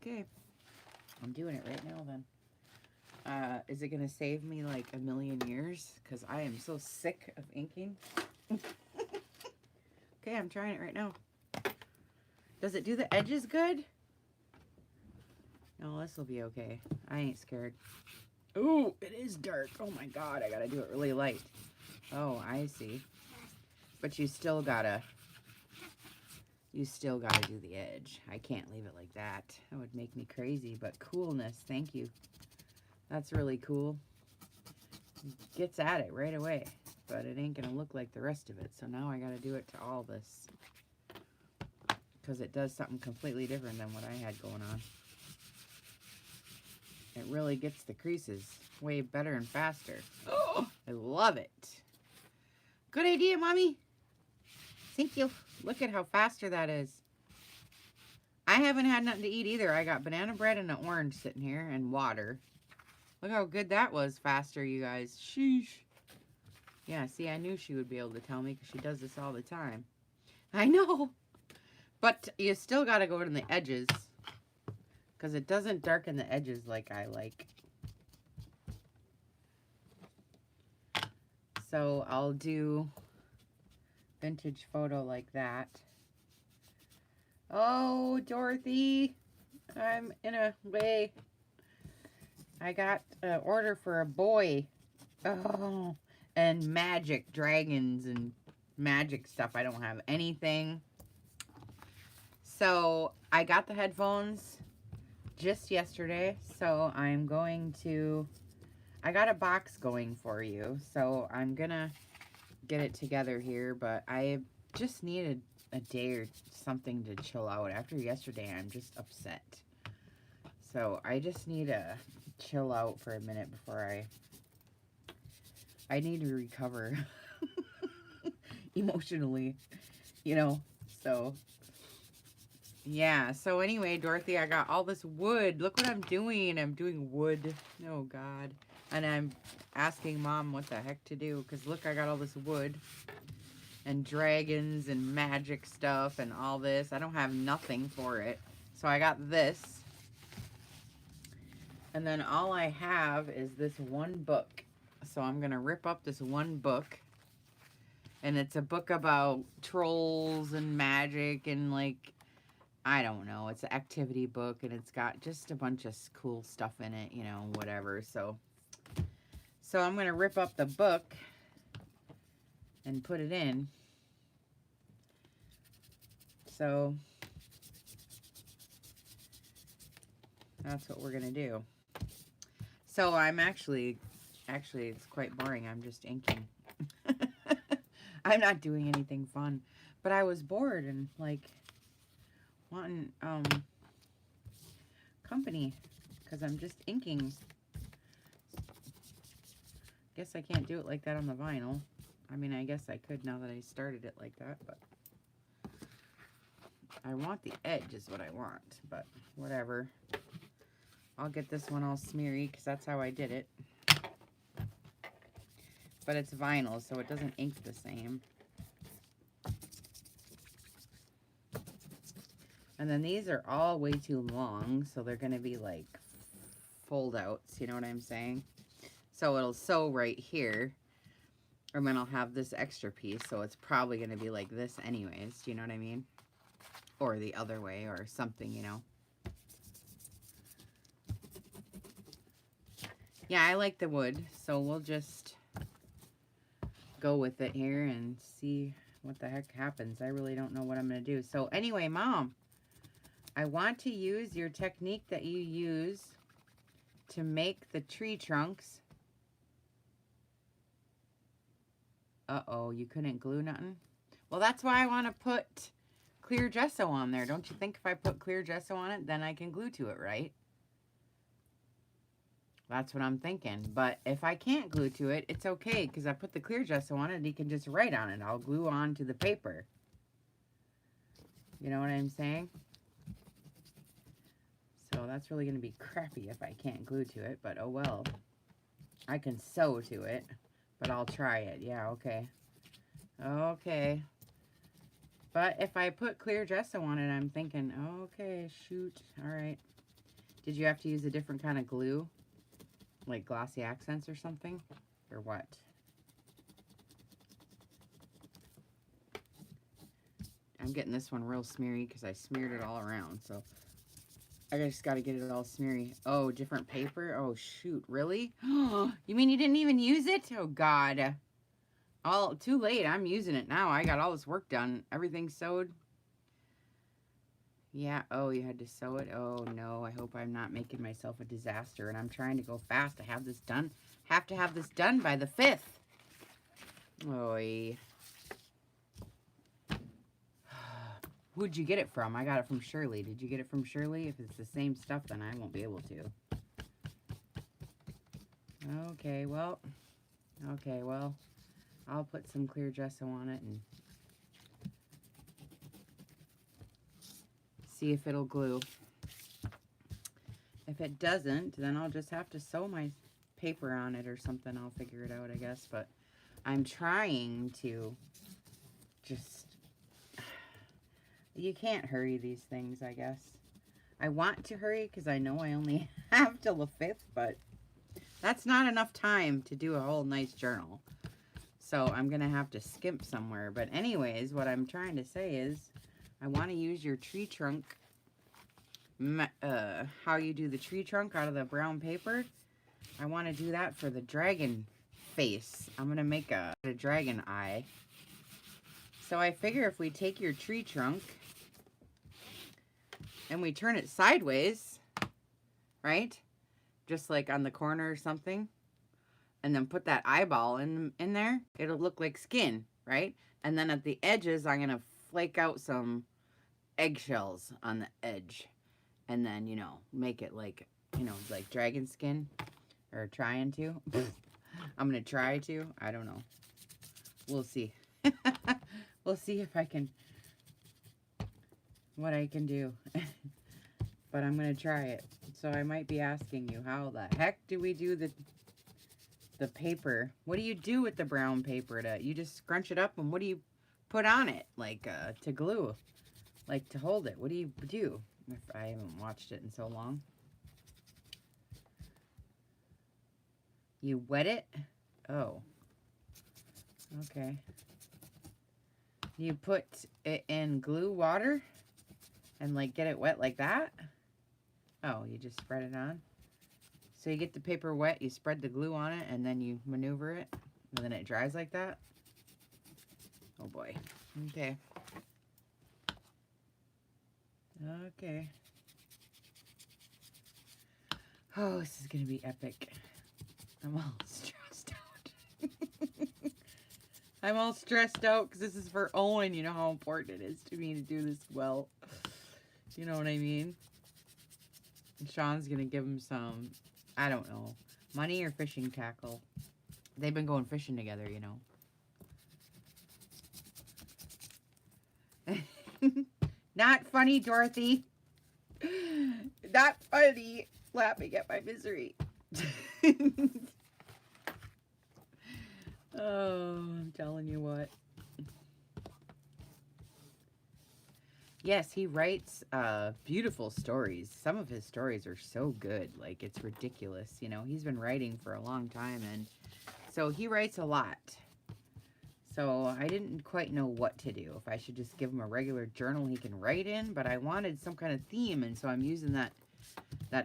Okay, I'm doing it right now then. Is it gonna save me like a million years? Because I am so sick of inking. Okay, I'm trying it right now. Does it do the edges good? No, this will be okay. I ain't scared. Ooh, it is dark. Oh my God, I gotta do it really light. Oh, I see. But you still gotta do the edge. I can't leave it like that. That would make me crazy, but coolness, thank you. That's really cool. Gets at it right away, but it ain't gonna look like the rest of it. So now I gotta do it to all this because it does something completely different than what I had going on. It really gets the creases way better and faster. Oh, I love it. Good idea, Mommy. Thank you. Look at how faster that is. I haven't had nothing to eat either. I got banana bread and an orange sitting here and water. Look how good that was faster, you guys. Sheesh. Yeah, see, I knew she would be able to tell me because she does this all the time. I know. But you still got to go to the edges because it doesn't darken the edges like I like. So I'll do vintage photo like that. Oh, Dorothy, I'm in a way. I got an order for a boy. Oh, and magic, dragons and magic stuff. I don't have anything. So I got the headphones just yesterday. So I'm going to, I got a box going for you. So I'm going to get it together here. But I just needed a day or something to chill out. After yesterday, I'm just upset. So I just need to chill out for a minute before I need to recover emotionally, you know. So yeah, so anyway, Dorothy, I got all this wood. Look what I'm doing. I'm doing wood. Oh God. And I'm asking Mom what the heck to do, because look, I got all this wood and dragons and magic stuff and all this. I don't have nothing for it. So I got this. And then all I have is this one book. So I'm going to rip up this one book. And it's a book about trolls and magic and like, I don't know. It's an activity book and it's got just a bunch of cool stuff in it, you know, whatever. So I'm going to rip up the book and put it in. So that's what we're going to do. So I'm actually it's quite boring. I'm just inking. I'm not doing anything fun, but I was bored and like wanting company because I'm just inking. Guess I can't do it like that on the vinyl. I mean, I guess I could now that I started it like that, but I want the edge is what I want, but whatever. I'll get this one all smeary because that's how I did it. But it's vinyl, so it doesn't ink the same. And then these are all way too long, so they're going to be like fold outs, you know what I'm saying? So it'll sew right here. And then I'll have this extra piece, so it's probably going to be like this anyways, do you know what I mean? Or the other way or something, you know? Yeah, I like the wood, so we'll just go with it here and see what the heck happens. I really don't know what I'm going to do. So anyway, Mom, I want to use your technique that you use to make the tree trunks. Uh-oh, you couldn't glue nothing? Well, that's why I want to put clear gesso on there. Don't you think if I put clear gesso on it, then I can glue to it, right? That's what I'm thinking. But if I can't glue to it, it's okay because I put the clear gesso on it and he can just write on it. I'll glue on to the paper. You know what I'm saying? So that's really going to be crappy if I can't glue to it, but oh well. I can sew to it, but I'll try it. Yeah, okay. Okay. But if I put clear gesso on it, I'm thinking, okay, shoot. All right. Did you have to use a different kind of glue? Like glossy accents or something? Or what? I'm getting this one real smeary because I smeared it all around. So I just got to get it all smeary. Oh, different paper? Oh, shoot. Really? You mean you didn't even use it? Oh, God. All too late. I'm using it now. I got all this work done. Everything sewed. Yeah. Oh, you had to sew it? Oh, no. I hope I'm not making myself a disaster. And I'm trying to go fast. I have this done. Have to have this done by the 5th. Oy. Who'd you get it from? I got it from Shirley. Did you get it from Shirley? If it's the same stuff, then I won't be able to. Okay, well. I'll put some clear gesso on it and see if it'll glue. If it doesn't, then I'll just have to sew my paper on it or something. I'll figure it out, I guess. But I'm trying to just... You can't hurry these things, I guess. I want to hurry because I know I only have till the 5th, but that's not enough time to do a whole nice journal. So I'm going to have to skimp somewhere. But anyways, what I'm trying to say is I want to use your tree trunk, how you do the tree trunk out of the brown paper. I want to do that for the dragon face. I'm going to make a dragon eye. So I figure if we take your tree trunk and we turn it sideways, right? Just like on the corner or something. And then put that eyeball in there. It'll look like skin, right? And then at the edges, I'm going to flake out some eggshells on the edge. And then, you know, make it like, you know, like dragon skin. Or trying to. I'm going to try to. I don't know. We'll see. We'll see if I can, what I can do. But I'm going to try it. So I might be asking you, how the heck do we do the paper? What do you do with the brown paper? You just scrunch it up, and what do you put on it? Like, to glue? Like, to hold it? What do you do? If I haven't watched it in so long. You wet it? Oh. Okay. You put it in glue water and like get it wet like that? Oh, you just spread it on? So you get the paper wet, you spread the glue on it, and then you maneuver it, and then it dries like that? Oh boy. Okay. Okay. Oh, this is going to be epic. I'm all stressed out. I'm all stressed out because this is for Owen. You know how important it is to me to do this well. You know what I mean? And Sean's going to give him some, I don't know, money or fishing tackle. They've been going fishing together, you know. Not funny, Dorothy. Not funny. Laughing at my misery. Oh, I'm telling you what. Yes, he writes beautiful stories. Some of his stories are so good. Like, it's ridiculous. You know, he's been writing for a long time, and so he writes a lot. So I didn't quite know what to do. If I should just give him a regular journal he can write in, but I wanted some kind of theme, and so I'm using that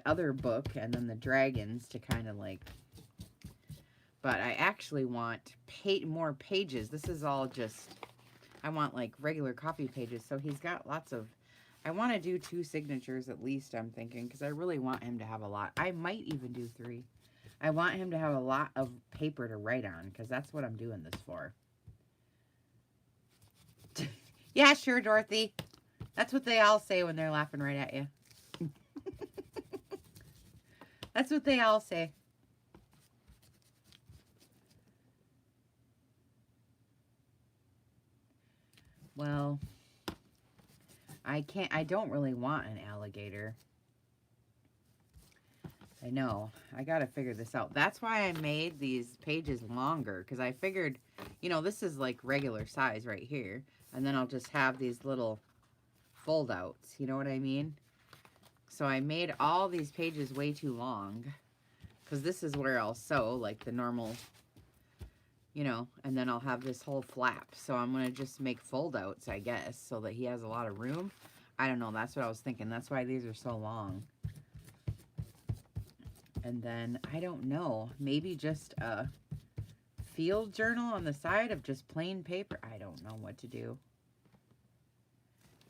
other book and then the dragons to kind of like... But I actually want more pages. This is all just... I want like regular copy pages. So he's got lots of I want to do 2 signatures at least, I'm thinking, because I really want him to have a lot. I might even do 3. I want him to have a lot of paper to write on, because that's what I'm doing this for. Yeah, sure, Dorothy. That's what they all say when they're laughing right at you. That's what they all say. Well, I don't really want an alligator. I know. I got to figure this out. That's why I made these pages longer, because I figured, you know, this is like regular size right here. And then I'll just have these little fold outs. You know what I mean? So I made all these pages way too long, because this is where I'll sew like the normal, you know, and then I'll have this whole flap. So I'm going to just make fold outs, I guess, so that he has a lot of room. I don't know. That's what I was thinking. That's why these are so long. And then, I don't know, maybe just a field journal on the side of just plain paper. I don't know what to do.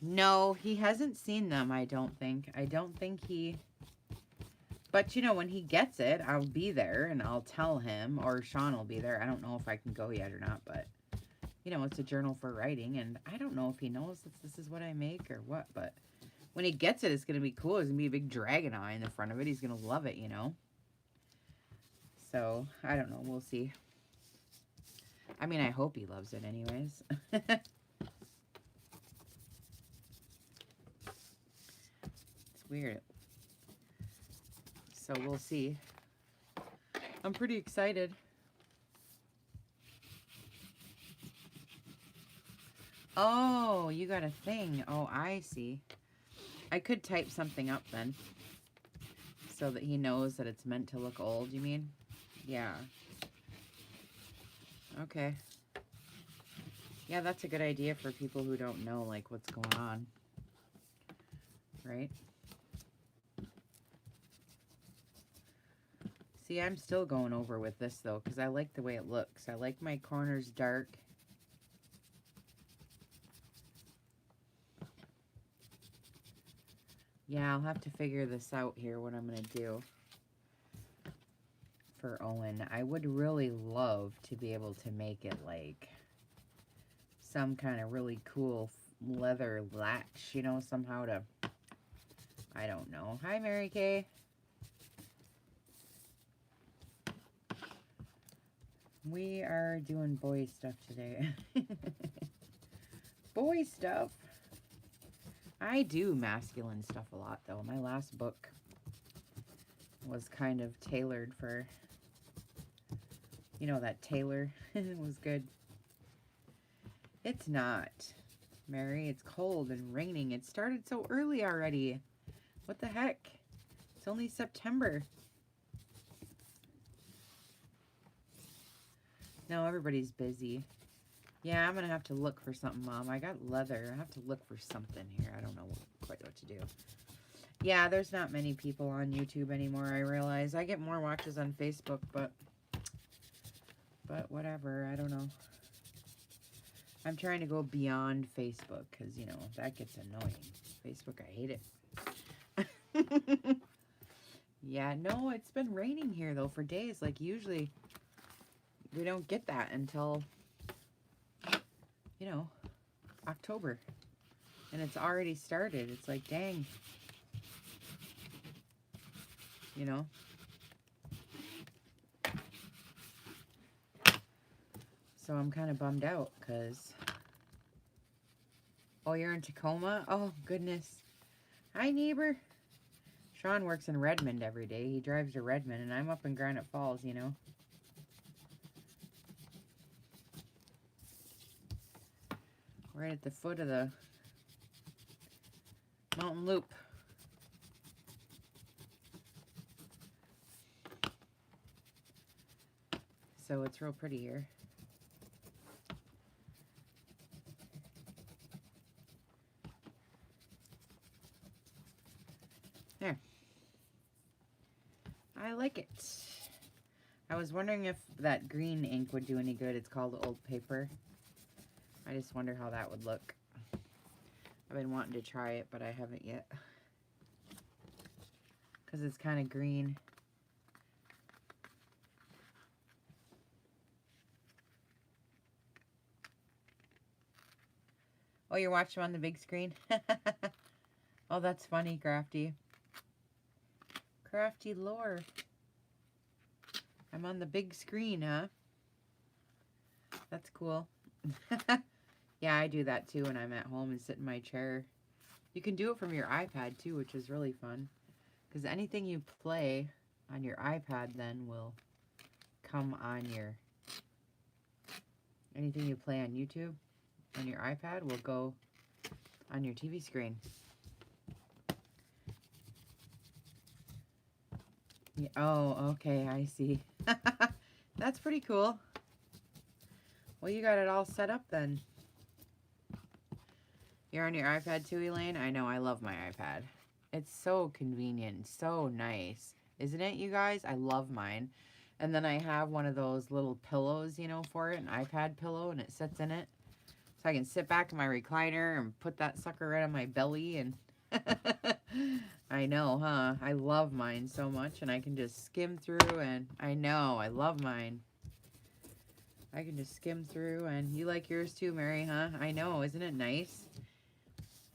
No, he hasn't seen them, I don't think. I don't think he... But, you know, when he gets it, I'll be there and I'll tell him, or Sean will be there. I don't know if I can go yet or not, but, you know, it's a journal for writing, and I don't know if he knows that this is what I make or what, but when he gets it, it's going to be cool. There's going to be a big dragon eye in the front of it. He's going to love it, you know? So, I don't know. We'll see. I mean, I hope he loves it anyways. It's weird. So, we'll see. I'm pretty excited. Oh, you got a thing. Oh, I see. I could type something up then, so that he knows that it's meant to look old, you mean? Yeah. Okay. Yeah, that's a good idea for people who don't know, like, what's going on. Right? See, I'm still going over with this, though, because I like the way it looks. I like my corners dark. Yeah, I'll have to figure this out here, what I'm going to do for Owen. I would really love to be able to make it, like, some kind of really cool leather latch, you know, somehow to, I don't know. Hi, Mary Kay. We are doing boy stuff today. Boy stuff. I do masculine stuff a lot, though. My last book was kind of tailored for, you know, that tailor. It was good. It's not, Mary. It's cold and raining. It started so early already. What the heck? It's only September. No, everybody's busy. Yeah, I'm going to have to look for something, Mom. I got leather. I have to look for something here. I don't know quite what to do. Yeah, there's not many people on YouTube anymore, I realize. I get more watches on Facebook, but whatever. I don't know. I'm trying to go beyond Facebook because, you know, that gets annoying. Facebook, I hate it. Yeah, no, it's been raining here, though, for days. Like, usually we don't get that until, you know, October. And it's already started. It's like, dang. You know? So I'm kind of bummed out because... Oh, you're in Tacoma? Oh, goodness. Hi, neighbor. Sean works in Redmond every day. He drives to Redmond, and I'm up in Granite Falls, you know? Right at the foot of the mountain loop. So it's real pretty here. There. I like it. I was wondering if that green ink would do any good. It's called Old Paper. I just wonder how that would look. I've been wanting to try it, but I haven't yet. Because it's kind of green. Oh, you're watching on the big screen? Oh, that's funny, Crafty. Crafty lore. I'm on the big screen, huh? That's cool. Yeah, I do that too when I'm at home and sit in my chair. You can do it from your iPad too, which is really fun. Because anything you play on your iPad then will come on your... Anything you play on YouTube on your iPad will go on your TV screen. Yeah, oh, okay, I see. That's pretty cool. Well, you got it all set up then. You're on your iPad too, Elaine? I know, I love my iPad. It's so convenient, so nice. Isn't it, you guys? I love mine. And then I have one of those little pillows, you know, for it, an iPad pillow, and it sits in it. So I can sit back in my recliner and put that sucker right on my belly. And I know, huh? I love mine so much, and I can just skim through, and I know, I love mine. I can just skim through, and you like yours too, Mary, huh? I know, isn't it nice?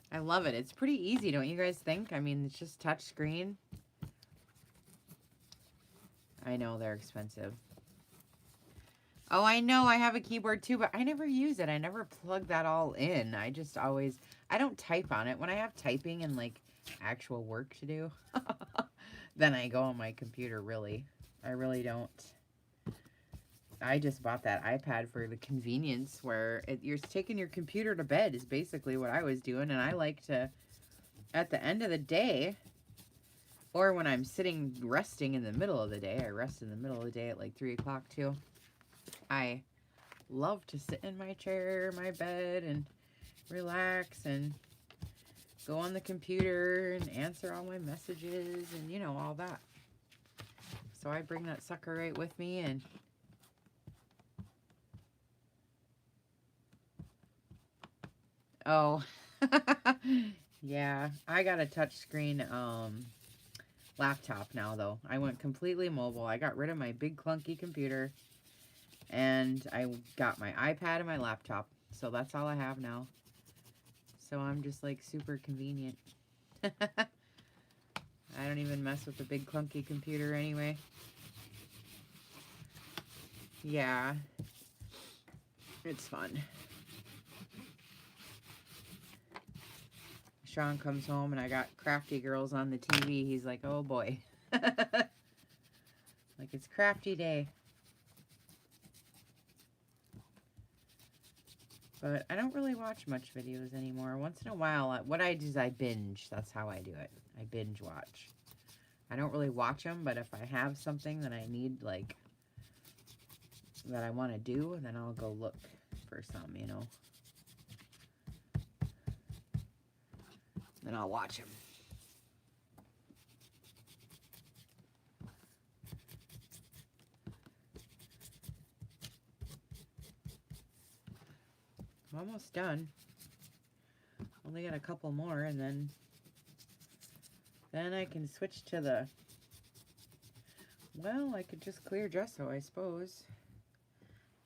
I love it. It's pretty easy, don't you guys think? I mean, it's just touch screen. I know they're expensive. Oh, I know I have a keyboard too, but I never use it. I never plug that all in. I just always, I don't type on it. When I have typing and like actual work to do, then I go on my computer, really. I really don't. I just bought that iPad for the convenience where you're taking your computer to bed is basically what I was doing. And I like to, at the end of the day, or when I'm sitting resting in the middle of the day, I rest in the middle of the day at like 3 o'clock too. I love to sit in my chair, my bed, and relax and go on the computer and answer all my messages and, you know, all that. So I bring that sucker right with me and... Oh, yeah, I got a touchscreen laptop now, though. I went completely mobile. I got rid of my big clunky computer, and I got my iPad and my laptop. So that's all I have now. So I'm just like super convenient. I don't even mess with the big clunky computer anyway. Yeah, it's fun. Sean comes home and I got Crafty Girls on the TV. He's like, oh boy. Like, it's crafty day. But I don't really watch much videos anymore. Once in a while, what I do is I binge. That's how I do it. I binge watch. I don't really watch them, but if I have something that I need, like, that I want to do, then I'll go look for some, you know. Then I'll watch them. I'm almost done. Only got a couple more, and then I can switch to the... Well, I could just clear gesso, I suppose.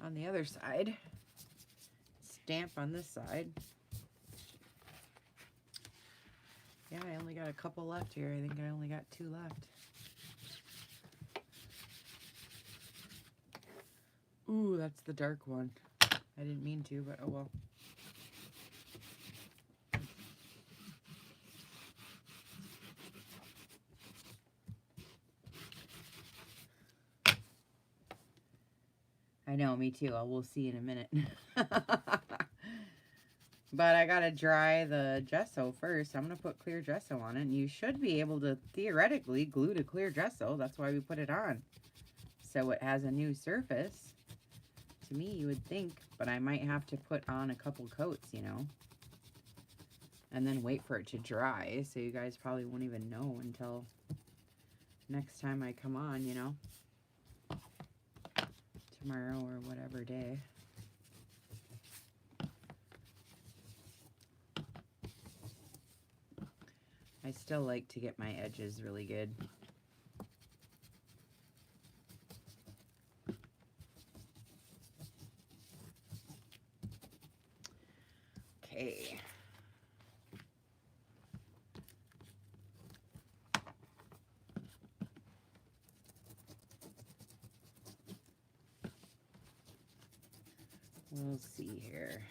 On the other side. Stamp on this side. Yeah, I only got a couple left here. I think I only got 2 left. Ooh, that's the dark one. I didn't mean to, but oh well. I know, me too. We'll see in a minute. But I gotta dry the gesso first. I'm gonna put clear gesso on it. And you should be able to theoretically glue to clear gesso. That's why we put it on. So it has a new surface. To me, you would think. But I might have to put on a couple coats, you know. And then wait for it to dry. So you guys probably won't even know until next time I come on, you know. Tomorrow or whatever day. I still like to get my edges really good. Okay. We'll see here.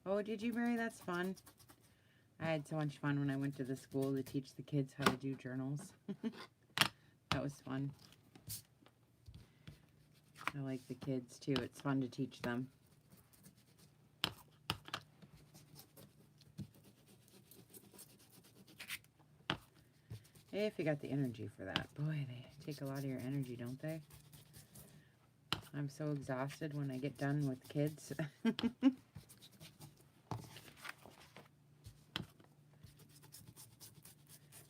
Oh, did you, Mary? That's fun. I had so much fun when I went to the school to teach the kids how to do journals. That was fun. I like the kids too. It's fun to teach them. If you got the energy for that. Boy, they take a lot of your energy, don't they? I'm so exhausted when I get done with kids.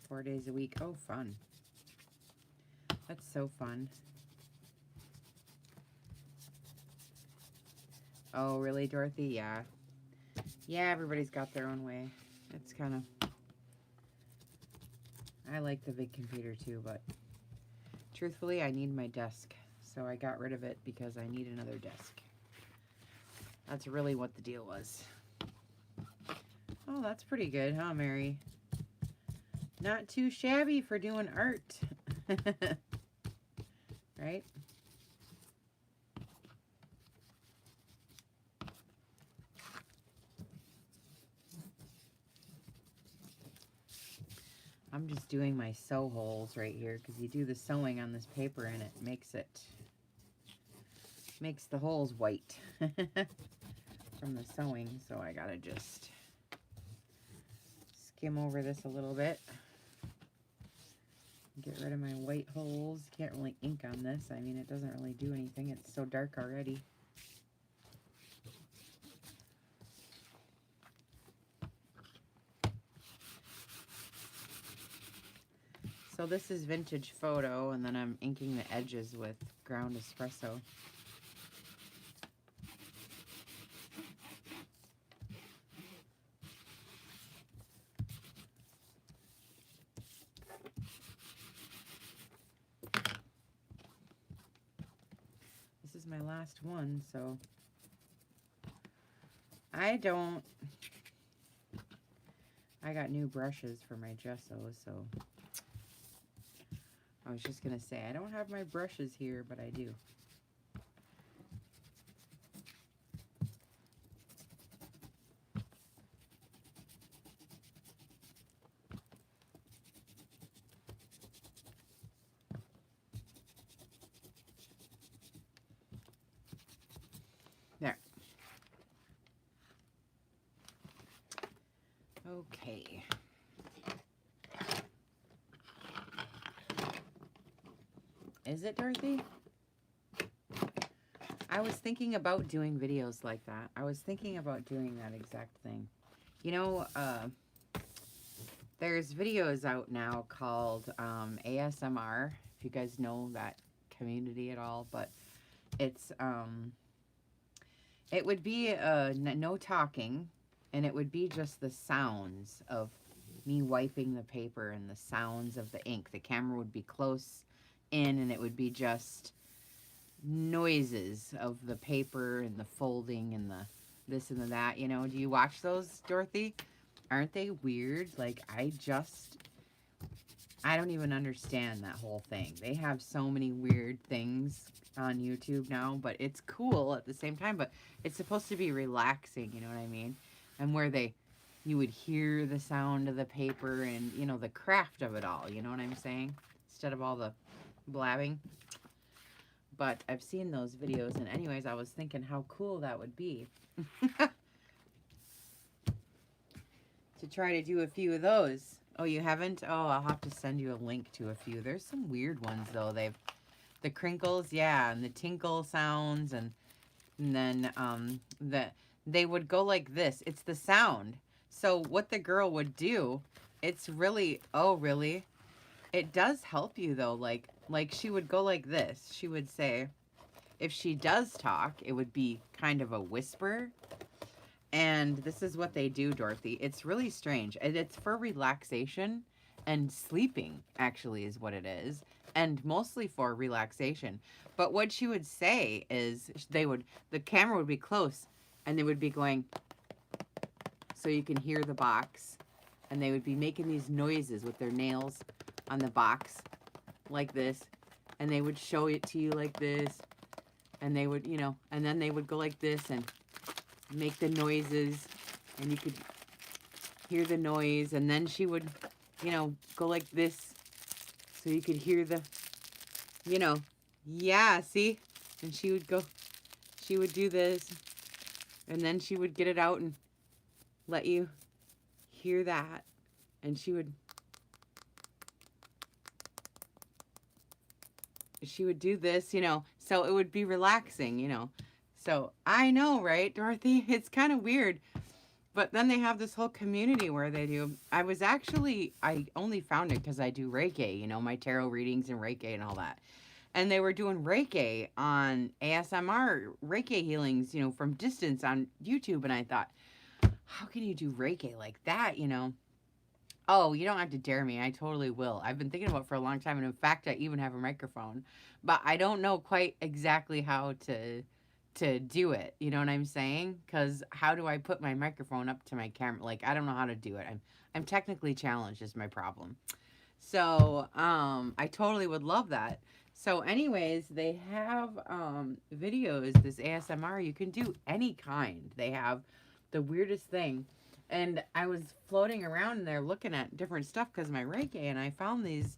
4 days a week. Oh, fun. That's so fun. Oh, really, Dorothy? Yeah. Yeah, everybody's got their own way. It's kind of... I like the big computer too, but truthfully, I need my desk. So I got rid of it because I need another desk. That's really what the deal was. Oh, that's pretty good, huh, Mary? Not too shabby for doing art. Right? I'm just doing my sew holes right here because you do the sewing on this paper and it makes the holes white from the sewing. So I gotta just skim over this a little bit. Get rid of my white holes. Can't really ink on this. I mean, it doesn't really do anything. It's so dark already. So this is Vintage Photo, and then I'm inking the edges with ground espresso. This is my last one, so I got new brushes for my gesso, so I was just gonna say I don't have my brushes here, but I do. There. Okay. Is it, Dorothy? I was thinking about doing videos like that. I was thinking about doing that exact thing. You know, there's videos out now called ASMR, if you guys know that community at all, but it's, it would be no talking, and it would be just the sounds of me wiping the paper and the sounds of the ink. The camera would be close in, and it would be just noises of the paper and the folding and the this and the that, you know. Do you watch those, Dorothy? Aren't they weird? Like, I don't even understand that whole thing. They have so many weird things on YouTube now, but it's cool at the same time, but it's supposed to be relaxing, you know what I mean? And where you would hear the sound of the paper and, you know, the craft of it all, you know what I'm saying? Instead of all the blabbing. But I've seen those videos, and anyways, I was thinking how cool that would be. To try to do a few of those. Oh, you haven't? Oh, I'll have to send you a link to a few. There's some weird ones, though. The crinkles, yeah, and the tinkle sounds, and then they would go like this. It's the sound. So what the girl would do, it's really, oh, really? It does help you, though. Like she would go like this. She would say, if she does talk, it would be kind of a whisper. And this is what they do, Dorothy. It's really strange. And it's for relaxation and sleeping, actually, is what it is. And mostly for relaxation. But what she would say is the camera would be close and they would be going, so you can hear the box. And they would be making these noises with their nails on the box like this. And they would show it to you like this. And they would, and then they would go like this and make the noises, and you could hear the noise. And then she would, go like this so you could hear the, yeah, see? And she would do this, and then she would get it out and let you hear that. And she would do this, so it would be relaxing. So I know, right, Dorothy? It's kind of weird. But then they have this whole community where they do. I only found it because I do Reiki, my tarot readings and Reiki and all that. And they were doing Reiki on ASMR, Reiki healings, from distance on YouTube. And I thought, how can you do Reiki like that, Oh, you don't have to dare me. I totally will. I've been thinking about it for a long time. And in fact, I even have a microphone. But I don't know quite exactly how to do it. You know what I'm saying? Because how do I put my microphone up to my camera? Like, I don't know how to do it. I'm technically challenged is my problem. So, I totally would love that. So anyways, they have videos, this ASMR, you can do any kind. They have the weirdest thing. And I was floating around in there looking at different stuff because of my Reiki, and I found these.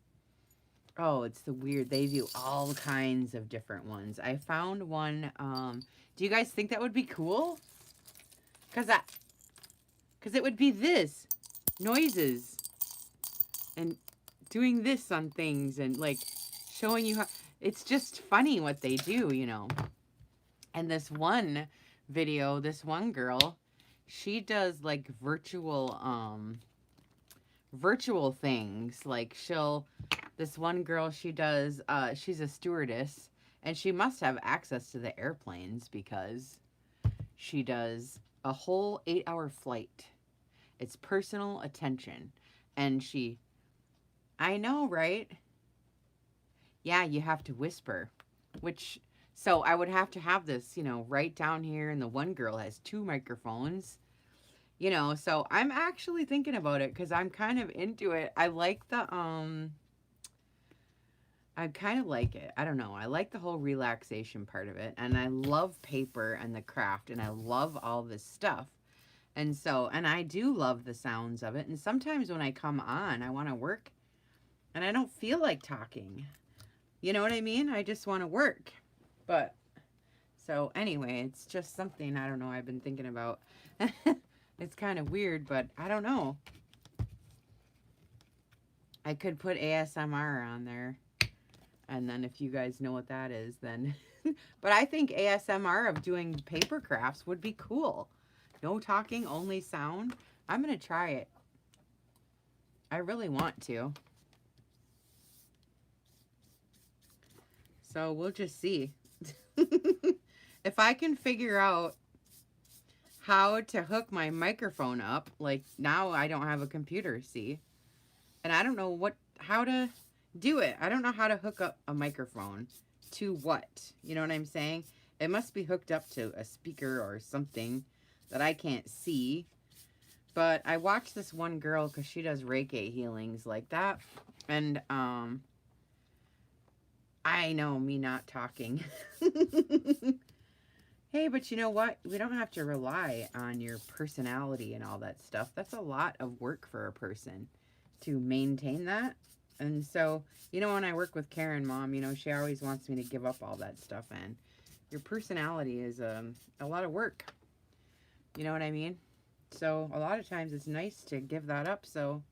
Oh, it's the weird. They do all kinds of different ones. I found one. Do you guys think that would be cool? Because it would be this. Noises. And doing this on things and like showing you how. It's just funny what they do, And this one video, this one girl, she does like virtual things. Like this one girl, she's a stewardess, and she must have access to the airplanes because she does a whole 8-hour flight. It's personal attention. And I know, right? Yeah, you have to whisper, so I would have to have this, right down here. And the one girl has 2 microphones, so I'm actually thinking about it because I'm kind of into it. I like I kind of like it. I don't know. I like the whole relaxation part of it. And I love paper and the craft. And I love all this stuff. And I do love the sounds of it. And sometimes when I come on, I want to work. And I don't feel like talking. You know what I mean? I just want to work. But, so anyway, it's just something, I don't know, I've been thinking about. It's kind of weird, but I don't know. I could put ASMR on there. And then if you guys know what that is, then... But I think ASMR of doing paper crafts would be cool. No talking, only sound. I'm going to try it. I really want to. So we'll just see. If I can figure out how to hook my microphone up, like now I don't have a computer, see? And I don't know how to do it. I don't know how to hook up a microphone to what? You know what I'm saying? It must be hooked up to a speaker or something that I can't see. But I watched this one girl because she does Reiki healings like that. And I know, me not talking. Hey, but you know what? We don't have to rely on your personality and all that stuff. That's a lot of work for a person to maintain that. And so, when I work with Karen, Mom, she always wants me to give up all that stuff. And your personality is a lot of work. You know what I mean? So, a lot of times it's nice to give that up. So,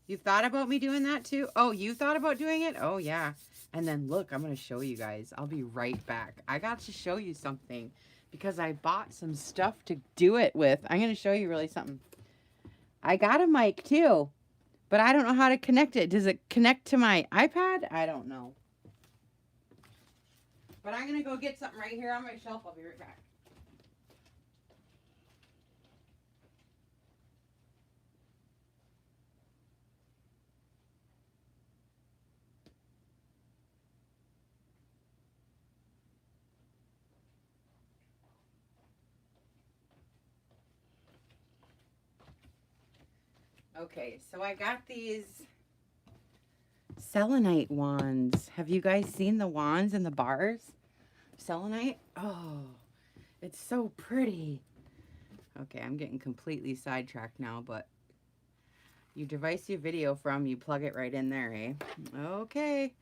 you thought about me doing that too? Oh, you thought about doing it? Oh, yeah. And then look, I'm going to show you guys. I'll be right back. I got to show you something because I bought some stuff to do it with. I'm going to show you really something. I got a mic too, but I don't know how to connect it. Does it connect to my iPad? I don't know. But I'm going to go get something right here on my shelf. I'll be right back. Okay, so I got these selenite wands. Have you guys seen the wands in the bars? Selenite? Oh, it's so pretty. Okay, I'm getting completely sidetracked now, but you device your video from, you plug it right in there, eh? Okay.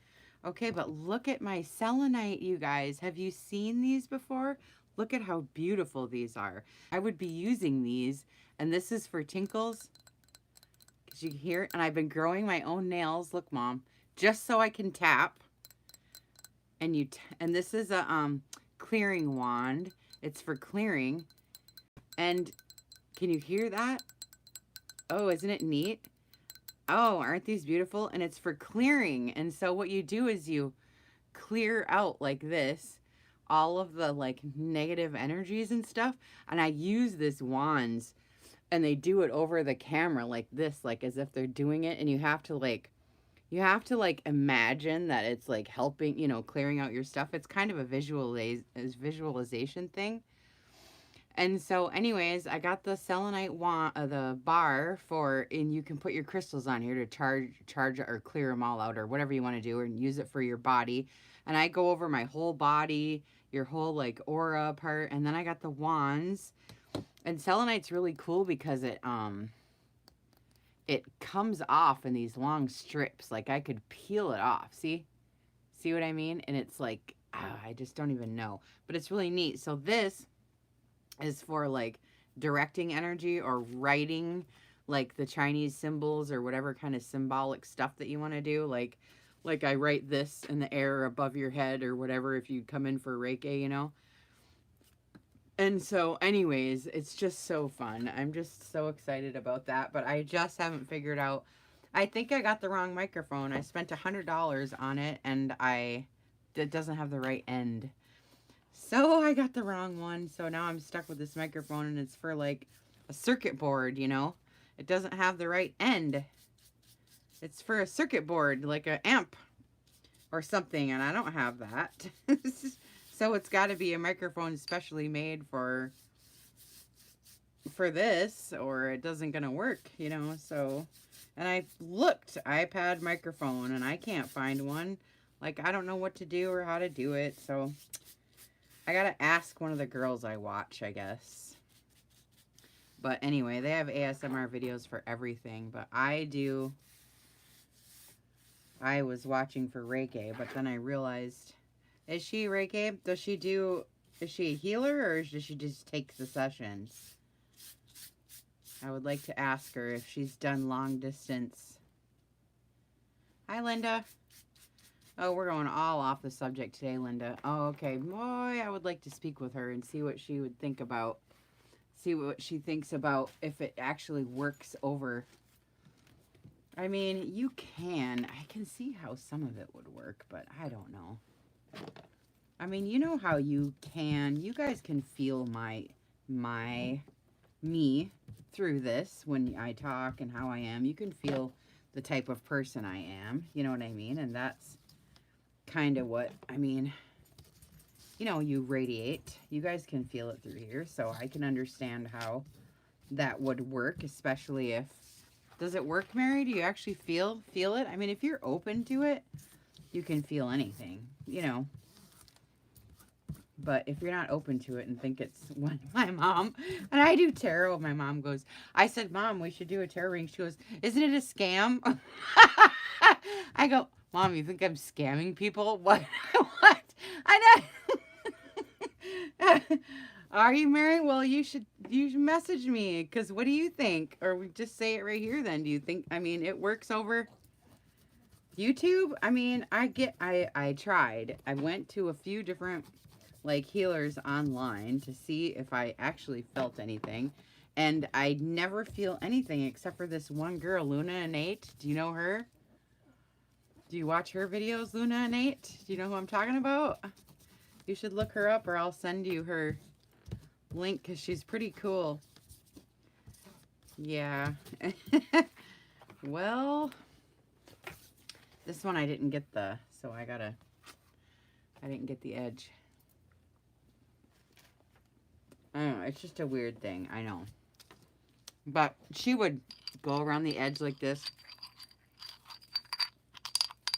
Okay, but look at my selenite, you guys. Have you seen these before? Look at how beautiful these are. I would be using these, and this is for tinkles. Because you can hear it, and I've been growing my own nails. Look, Mom. Just so I can tap. And and this is a clearing wand. It's for clearing. And can you hear that? Oh, isn't it neat? Oh, aren't these beautiful? And it's for clearing. And so what you do is you clear out like this all of the like negative energies and stuff. And I use this wands, and they do it over the camera like this, like as if they're doing it. And you have to like imagine that it's like helping, you know, clearing out your stuff. It's kind of a visualization thing. And so anyways, I got the selenite wand, the bar for, and you can put your crystals on here to charge or clear them all out or whatever you want to do, and use it for your body. And I go over my whole body, your whole like aura part. And then I got the wands, and selenite's really cool because it comes off in these long strips. Like I could peel it off. See what I mean? And it's like, I just don't even know, but it's really neat. So this is for like directing energy or writing like the Chinese symbols or whatever kind of symbolic stuff that you want to do. Like I write this in the air above your head or whatever if you come in for Reiki, you know. And so anyways, it's just so fun. I'm just so excited about that, but I just haven't figured out. I think I got the wrong microphone. I spent $100 on it, and it doesn't have the right end. So I got the wrong one. So now I'm stuck with this microphone, and it's for like a circuit board, you know. It doesn't have the right end. It's for a circuit board, like an amp or something, and I don't have that. So it's got to be a microphone specially made for this, or it doesn't gonna work, you know. So, and I looked iPad microphone, and I can't find one. Like, I don't know what to do or how to do it. So I gotta ask one of the girls I watch, I guess. But anyway, they have ASMR videos for everything. But I was watching for Reiki, but then I realized, is she Reiki? Is she a healer, or does she just take the sessions? I would like to ask her if she's done long distance. Hi, Linda. Oh, we're going all off the subject today, Linda. Oh, okay. Boy, I would like to speak with her and see what she would think about. See what she thinks about if it actually works over. I mean, I can see how some of it would work, but I don't know. I mean, you know how you guys can feel me through this when I talk and how I am. You can feel the type of person I am, you know what I mean? And that's kind of what, I mean, you know, you radiate. You guys can feel it through here, so I can understand how that would work, especially if, does it work, Mary? Do you actually feel it? I mean, if you're open to it, you can feel anything, you know. But if you're not open to it and think it's one, my mom, and I do tarot, my mom goes, I said, Mom, we should do a tarot reading. She goes, isn't it a scam? I go, Mom, you think I'm scamming people? What? What? I know. Are you married? Well, you should message me, because what do you think? Or we just say it right here then. Do you think, I mean, it works over YouTube? I mean, I tried. I went to a few different like healers online to see if I actually felt anything, and I never feel anything except for this one girl, Luna Innate. Do you know her? Do you watch her videos, Luna Innate? Do you know who I'm talking about? You should look her up, or I'll send you her link, because she's pretty cool. Yeah. Well, this one I didn't get so I didn't get the edge. I don't know, it's just a weird thing, I know. But she would go around the edge like this.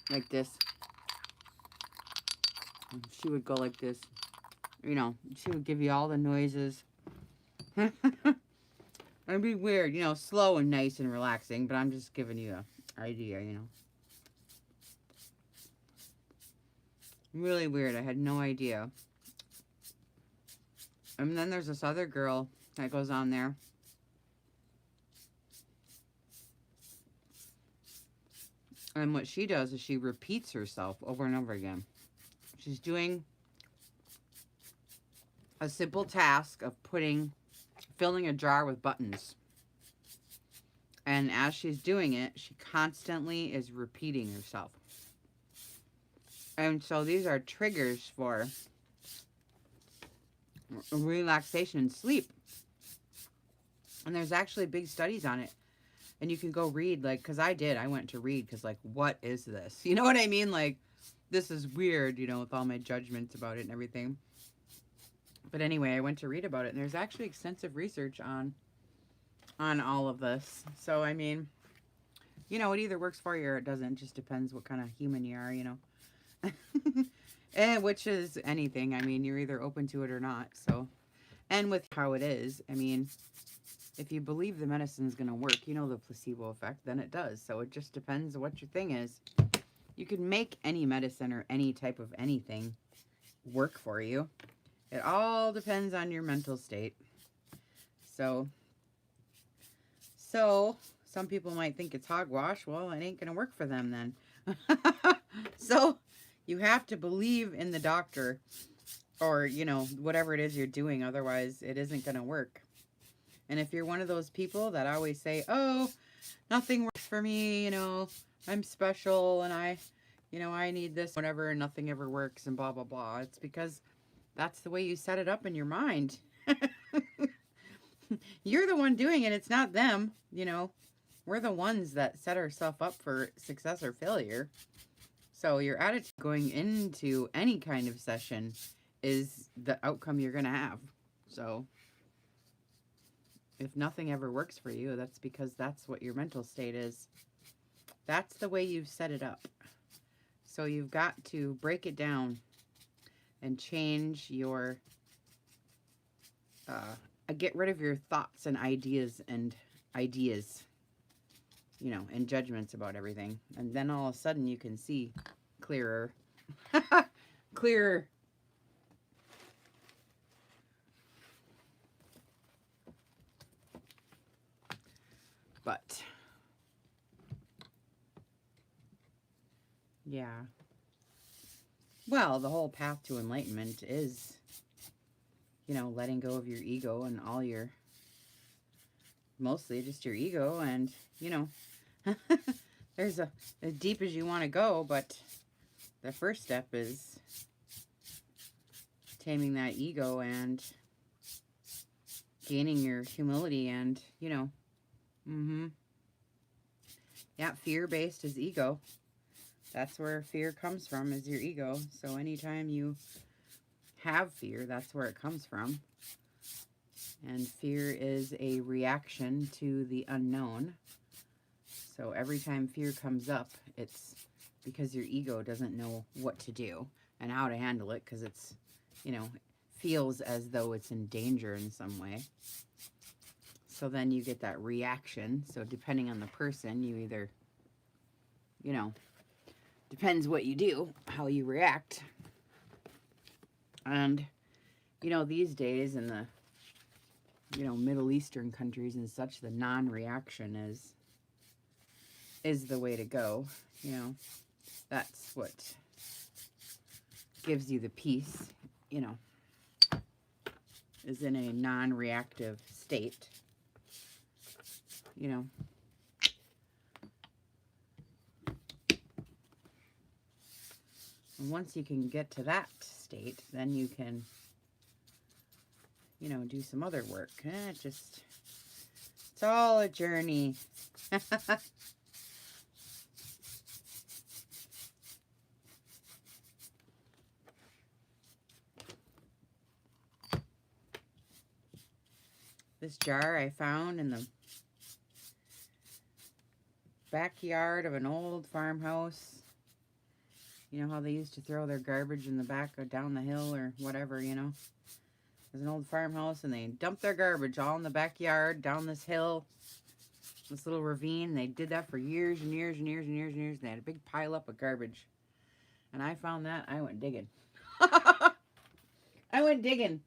Like this. And she would go like this. You know, she would give you all the noises. It'd be weird, you know, slow and nice and relaxing, but I'm just giving you an idea, you know. Really weird. I had no idea. And then there's this other girl that goes on there. And what she does is she repeats herself over and over again. She's doing a simple task of filling a jar with buttons. And as she's doing it, she constantly is repeating herself. And so these are triggers for relaxation and sleep. And there's actually big studies on it. And you can go read, like, because I went to read, because, like, what is this? You know what I mean? Like, this is weird, you know, with all my judgments about it and everything. But anyway, I went to read about it, and there's actually extensive research on all of this. So, I mean, you know, it either works for you or it doesn't. It just depends what kind of human you are, you know. And which is anything. I mean, you're either open to it or not. So, and with how it is, I mean, if you believe the medicine is going to work, you know, the placebo effect, then it does. So it just depends what your thing is. You can make any medicine or any type of anything work for you. It all depends on your mental state. So some people might think it's hogwash. Well, it ain't going to work for them then. So you have to believe in the doctor or, you know, whatever it is you're doing. Otherwise, it isn't going to work. And if you're one of those people that always say, oh, nothing works for me, you know, I'm special and I need this, whatever, and nothing ever works and blah, blah, blah. It's because that's the way you set it up in your mind. You're the one doing it. It's not them, you know. We're the ones that set ourselves up for success or failure. So your attitude going into any kind of session is the outcome you're going to have. So if nothing ever works for you, that's because that's what your mental state is. That's the way you've set it up. So you've got to break it down and change your, get rid of your thoughts and ideas, you know, and judgments about everything. And then all of a sudden you can see clearer. Clearer. But yeah. Well, the whole path to enlightenment is, you know, letting go of your ego and all your, mostly just your ego. And, you know, there's as deep as you want to go, but the first step is taming that ego and gaining your humility and, you know, yeah, fear-based is ego. That's where fear comes from, is your ego. So anytime you have fear, that's where it comes from. And fear is a reaction to the unknown. So every time fear comes up, it's because your ego doesn't know what to do and how to handle it, because it's, you know, feels as though it's in danger in some way. So then you get that reaction. So depending on the person, you either, you know, depends what you do, how you react. And, you know, these days in the, you know, Middle Eastern countries and such, the non-reaction is the way to go. You know, that's what gives you the peace, you know, is in a non-reactive state, you know. And once you can get to that state, then you can, you know, do some other work. It's all a journey. This jar I found in the backyard of an old farmhouse. You know how they used to throw their garbage in the back or down the hill or whatever, you know. There's an old farmhouse, and they dumped their garbage all in the backyard down this hill, this little ravine. They did that for years and years and years and years and years. And they had a big pile up of garbage. And I found that. I went digging. I went digging.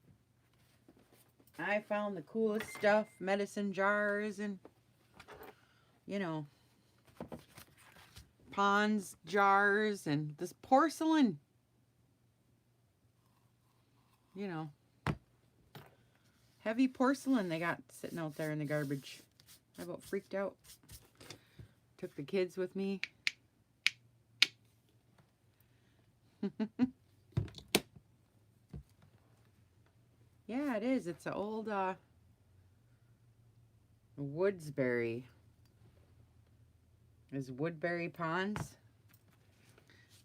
I found the coolest stuff, medicine jars and, you know, ponds jars and this porcelain. You know, heavy porcelain they got sitting out there in the garbage. I about freaked out. Took the kids with me. Yeah, it is. It's an old Woodsbury. Is Woodbury Ponds.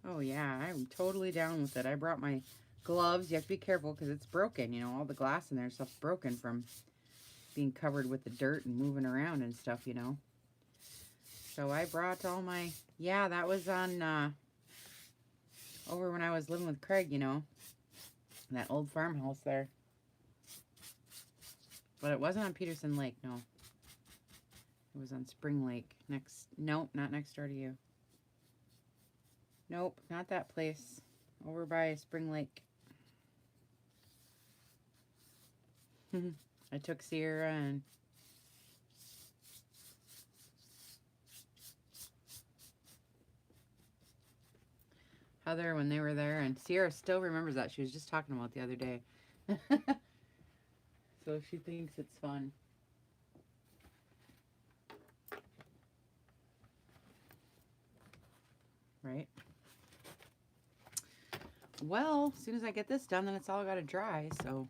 Oh yeah, I'm totally down with it. I brought my gloves. You have to be careful because it's broken. You know, all the glass in there stuff's broken from being covered with the dirt and moving around and stuff, you know. So I brought all my, yeah, that was on over when I was living with Craig, you know, that old farmhouse there. But it wasn't on Peterson Lake, no. It was on Spring Lake. Nope, not next door to you. Nope, not that place. Over by Spring Lake. I took Sierra and Heather when they were there, and Sierra still remembers that. She was just talking about it the other day. So she thinks it's fun. Right? Well, as soon as I get this done, then it's all got to dry, so.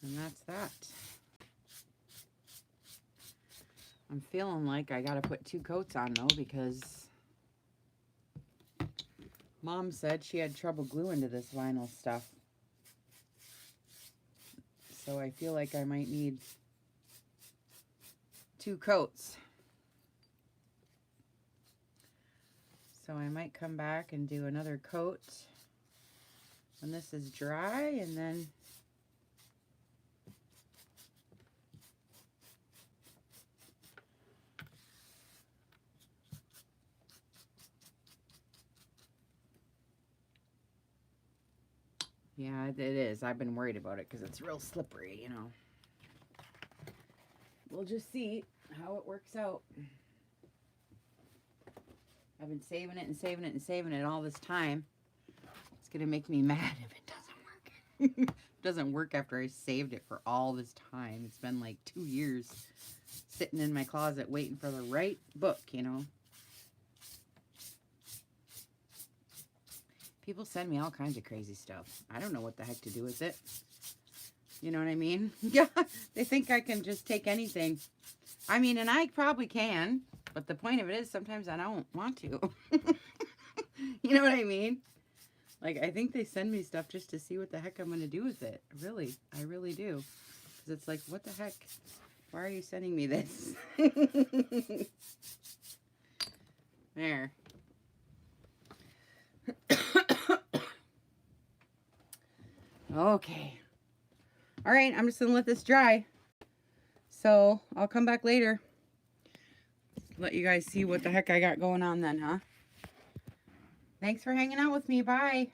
And that's that. I'm feeling like I got to put 2 coats on, though, because Mom said she had trouble gluing to this vinyl stuff. So I feel like I might need 2 coats. So I might come back and do another coat when this is dry, and then yeah, it is. I've been worried about it because it's real slippery, you know. We'll just see how it works out. I've been saving it and saving it and saving it all this time. It's going to make me mad if it doesn't work. It doesn't work after I saved it for all this time. It's been like 2 years sitting in my closet waiting for the right book, you know. People send me all kinds of crazy stuff. I don't know what the heck to do with it. You know what I mean? Yeah, they think I can just take anything. I mean, and I probably can, but the point of it is sometimes I don't want to. You know what I mean? Like, I think they send me stuff just to see what the heck I'm going to do with it. Really, I really do. Because it's like, what the heck? Why are you sending me this? There. Okay. All right, I'm just going to let this dry. So, I'll come back later. Let you guys see what the heck I got going on then, huh? Thanks for hanging out with me. Bye.